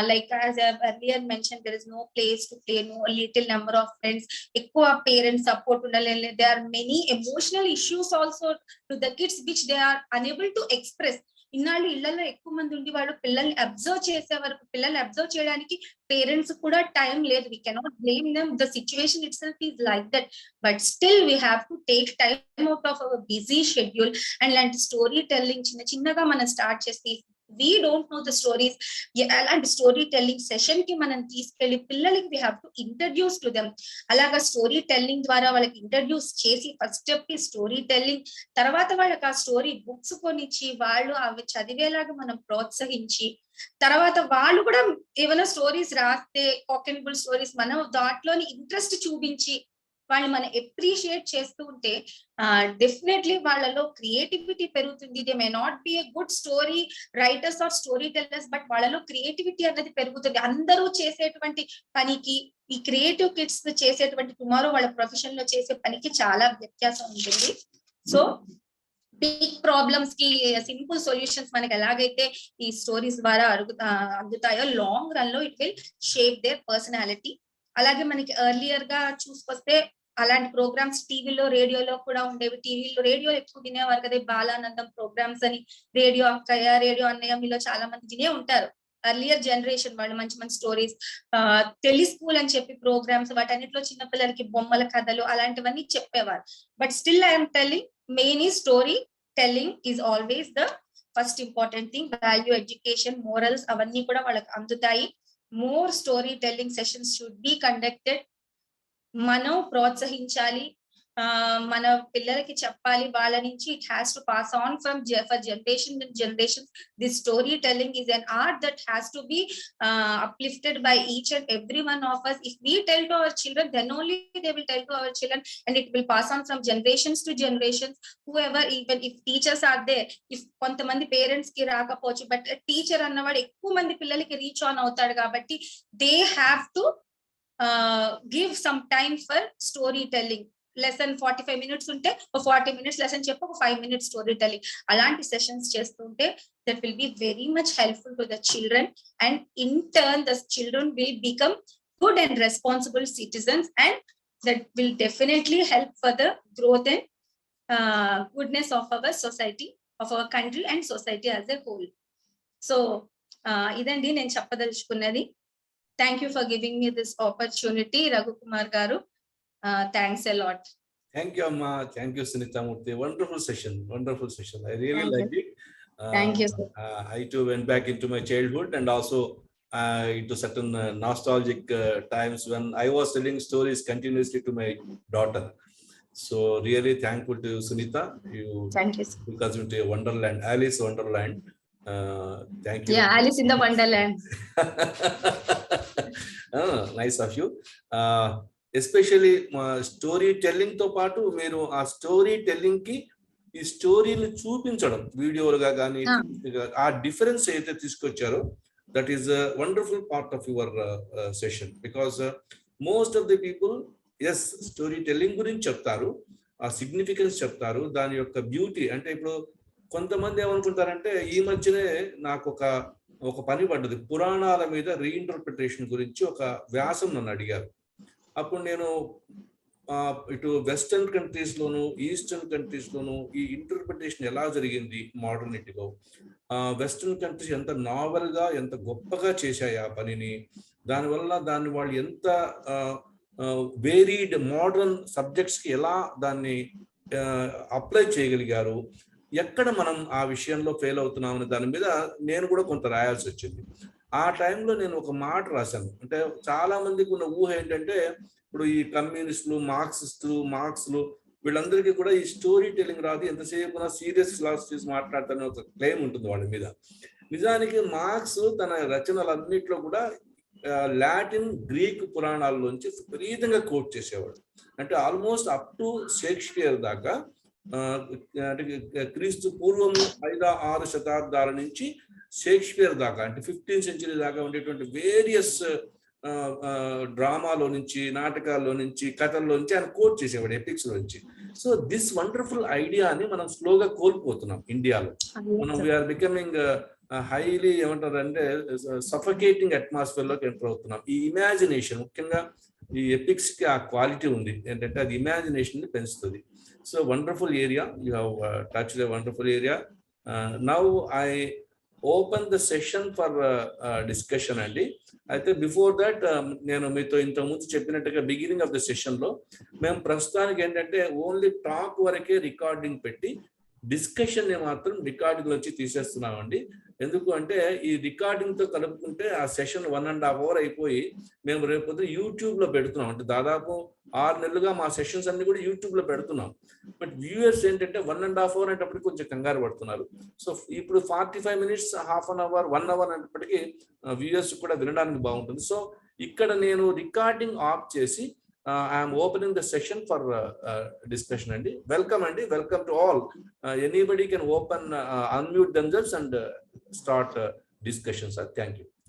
like as I have earlier mentioned, there is no place to play, no little number of friends, ఎక్కువ parent support undalele. There are many emotional issues also to the kids which they are unable to express. ఇన్నాళ్ళు ఇళ్లలో ఎక్కువ మంది ఉండి వాళ్ళు పిల్లల్ని observe చేసే వరకు, పిల్లల్ని అబ్జర్వ్ చేయడానికి పేరెంట్స్ కూడా టైం లేదు. We cannot blame them, the situation itself is like that, but still we have to take time out of our busy schedule and learn storytelling. చిన్నగా మనం స్టార్ట్ చేసి we don't know the stories, అలాంటి story telling session కి మనం తీసుకెళ్లి పిల్లలకి we have to introduce to them. అలాగా story telling ద్వారా వాళ్ళకి ఇంట్రడ్యూస్ చేసి ఫస్ట్ స్టెప్ కి స్టోరీ టెల్లింగ్, తర్వాత వాళ్ళకి ఆ స్టోరీ బుక్స్ కొనిచ్చి వాళ్ళు అవి చదివేలాగా మనం ప్రోత్సహించి, తర్వాత వాళ్ళు కూడా ఏమైనా స్టోరీస్ రాస్తే కాకెనబుల్ స్టోరీస్ మనం దాంట్లోని ఇంట్రెస్ట్ చూపించి వాళ్ళు మనం అప్రిషియేట్ చేస్తూ ఉంటే డెఫినెట్లీ వాళ్ళలో క్రియేటివిటీ పెరుగుతుంది. They may not be a good story writers or storytellers, but వాళ్ళలో క్రియేటివిటీ అనేది పెరుగుతుంది. అందరూ చేసేటువంటి పనికి ఈ క్రియేటివ్ కిడ్స్ చేసేటువంటి టుమారో వాళ్ళ ప్రొఫెషన్ లో చేసే పనికి చాలా వ్యత్యాసం ఉంటుంది. సో బిగ్ ప్రాబ్లమ్స్ కి సింపుల్ సొల్యూషన్స్ మనకి ఎలాగైతే ఈ స్టోరీస్ ద్వారా అందుతాయో, లాంగ్ రన్ లో it will shape their personality. అలాగే మనకి ఎర్లియర్ గా చూసుకొస్తే అలాంటి ప్రోగ్రామ్స్ టీవీలో, రేడియోలో కూడా ఉండేవి. టీవీలో, రేడియో ఎక్కువ వినేవారు కదా, బాలానందం ప్రోగ్రామ్స్ అని, రేడియో అక్కయ్య, రేడియో అన్నయ్య, మీలో చాలా మంది వినే ఉంటారు. ఎర్లియర్ జనరేషన్ వాళ్ళు మంచి మంచి స్టోరీస్, టెలిస్కూల్ అని చెప్పి ప్రోగ్రామ్స్, వాటన్నిటిలో చిన్నపిల్లలకి బొమ్మల కథలు అలాంటివన్నీ చెప్పేవారు. But still I'm telling, main ఈ story telling is always the first important thing. Value, education, morals అవన్నీ కూడా వాళ్ళకి అందుతాయి. More story telling sessions should be conducted. మనం ప్రోత్సహించాలి, మన పిల్లలకి చెప్పాలి. వాళ్ళ నుంచి it has to pass on for generation and generation. This story telling is an art that has to be uplifted by each and every one of us. If we tell to our children, then only they will tell to our children, and it will pass on from generations to generations. Whoever, even if teachers are there, if కొంతమంది parents కి రాకపోవచ్చు, but teacher అన్నవాడు ఎక్కువ మంది పిల్లలకి reach on అవుతాడు కాబట్టి they have to give some time for storytelling. Lesson 45 minutes unte 40 minutes lesson చెప్పు, 5 minutes storytelling. అలాంటి సెషన్స్ చేస్తుంటే that will be very much helpful to the children, and in turn the children will become good and responsible citizens, and that will definitely help for the growth and goodness of our society, of our country and society as a whole. So ఇదండి నేను చెప్పదలుచుకున్నది. Thank you for giving me this opportunity, Raghu Kumar garu. Thanks a lot. Thank you, Amma. Thank you, Sunitha Murthy. Wonderful session. Wonderful session. I really liked it. Thank you, sir. I too went back into my childhood and also into certain nostalgic times when I was telling stories continuously to my daughter. So really thankful to you, Sunitha. Thank you, sir. Took us into a wonderland, Alice Wonderland. Thank you. Yeah, Alice in the Wonderland. Nice of you. Especially story telling తో పాటు మీరు ఆ story telling కి ఈ స్టోరీని చూపించడం వీడియోలుగా కానీ ఆ డిఫరెన్స్ అయితే తీసుకొచ్చారో that is wonderful part of your session. Because most of the people as story telling గురించి చెప్తారు, ఆ సిగ్నిఫికెన్స్ చెప్తారు, దాని యొక్క బ్యూటీ. అంటే ఇప్పుడు కొంతమంది ఏమనుకుంటారంటే, ఈ మధ్యనే నాకు ఒక పని పడ్డది, పురాణాల మీద రీఇంటర్ప్రిటేషన్ గురించి ఒక వ్యాసం నన్ను అడిగారు. అప్పుడు నేను ఇటు వెస్టర్న్ కంట్రీస్ లోను, ఈస్టర్న్ కంట్రీస్ లోను ఈ ఇంటర్ప్రిటేషన్ ఎలా జరిగింది మోడర్నిటీలో, వెస్టర్న్ కంట్రీస్ ఎంత నావెల్ గా, ఎంత గొప్పగా చేశాయి ఆ పనిని, దానివల్ల దాన్ని వాళ్ళు ఎంత వేరీడ్ మోడర్న్ సబ్జెక్ట్స్ కి ఎలా దాన్ని అప్లై చేయగలిగారు, ఎక్కడ మనం ఆ విషయంలో ఫెయిల్ అవుతున్నామని దాని మీద నేను కూడా కొంత రాయాల్సి వచ్చింది. ఆ టైంలో నేను ఒక మాట రాశాను. అంటే చాలా మందికి ఉన్న ఊహ ఏంటంటే, ఇప్పుడు ఈ కమ్యూనిస్టులు, మార్క్స్లు వీళ్ళందరికీ కూడా ఈ స్టోరీ టెల్లింగ్ రాదు, ఎంతసేపు సీరియస్ ఫిలాసఫీస్ మాట్లాడతానే ఒక క్లెయిమ్ ఉంటుంది వాళ్ళ మీద. నిజానికి మార్క్స్ తన రచనలన్నింటిలో కూడా లాటిన్, గ్రీక్ పురాణాల్లోంచి విపరీతంగా కోట్ చేసేవాడు. అంటే ఆల్మోస్ట్ అప్ టు షేక్స్పియర్ దాకా, అంటే క్రీస్తు పూర్వము 5-6 శతాబ్దాల నుంచి షేక్స్పియర్ దాకా, అంటే 15th century దాకా ఉండేటువంటి వేరియస్ డ్రామాలో నుంచి, నాటకాల్లో నుంచి, కథల్లో నుంచి ఆయన కోట్ చేసేవాడు, ఎపిక్స్ నుంచి. సో దిస్ వండర్ఫుల్ ఐడియాని మనం స్లోగా కోల్పోతున్నాం ఇండియాలో. మనం వీఆర్ బికమింగ్ హైలీ ఏమంటారంటే సఫకేటింగ్ అట్మాస్ఫియర్ లోకి ఎంటర్ అవుతున్నాం. ఈ ఇమాజినేషన్, ముఖ్యంగా ఈ ఎపిక్స్ కి ఆ క్వాలిటీ ఉంది ఏంటంటే అది ఇమాజినేషన్ ని పెంచుతుంది. So wonderful area, you have touched a wonderful area. Now I open the session for discussion అండి. అయితే బిఫోర్ దట్ నేను మీతో ఇంతకుముందు చెప్పినట్టుగా బిగినింగ్ ఆఫ్ ద సెషన్ లో మేము ప్రస్తుతానికి ఏంటంటే ఓన్లీ టాక్ వరకే రికార్డింగ్ పెట్టి డిస్కషన్ ని మాత్రం రికార్డింగ్ వచ్చి తీసేస్తున్నామండి. ఎందుకు అంటే ఈ రికార్డింగ్ తో కలుపుకుంటే ఆ సెషన్ 1.5 hour అయిపోయి మేము రేపు యూట్యూబ్ లో పెడుతున్నాం. అంటే దాదాపు 6 నెలలుగా మా సెషన్స్ అన్ని కూడా యూట్యూబ్ లో పెడుతున్నాం. బట్ వ్యూయర్స్ ఏంటంటే 1.5 hour అనేటప్పటికి కొంచెం కంగారు పడుతున్నారు. సో ఇప్పుడు 45 minutes, half an hour, 1 hour అనేటప్పటికీ వ్యూయర్స్ కూడా వినడానికి బాగుంటుంది. సో ఇక్కడ నేను రికార్డింగ్ ఆఫ్ చేసి I'm opening the session for discussion అండి. వెల్కమ్ అండి, welcome to all. Anybody can open, unmute themselves and start discussion, sir. Thank you.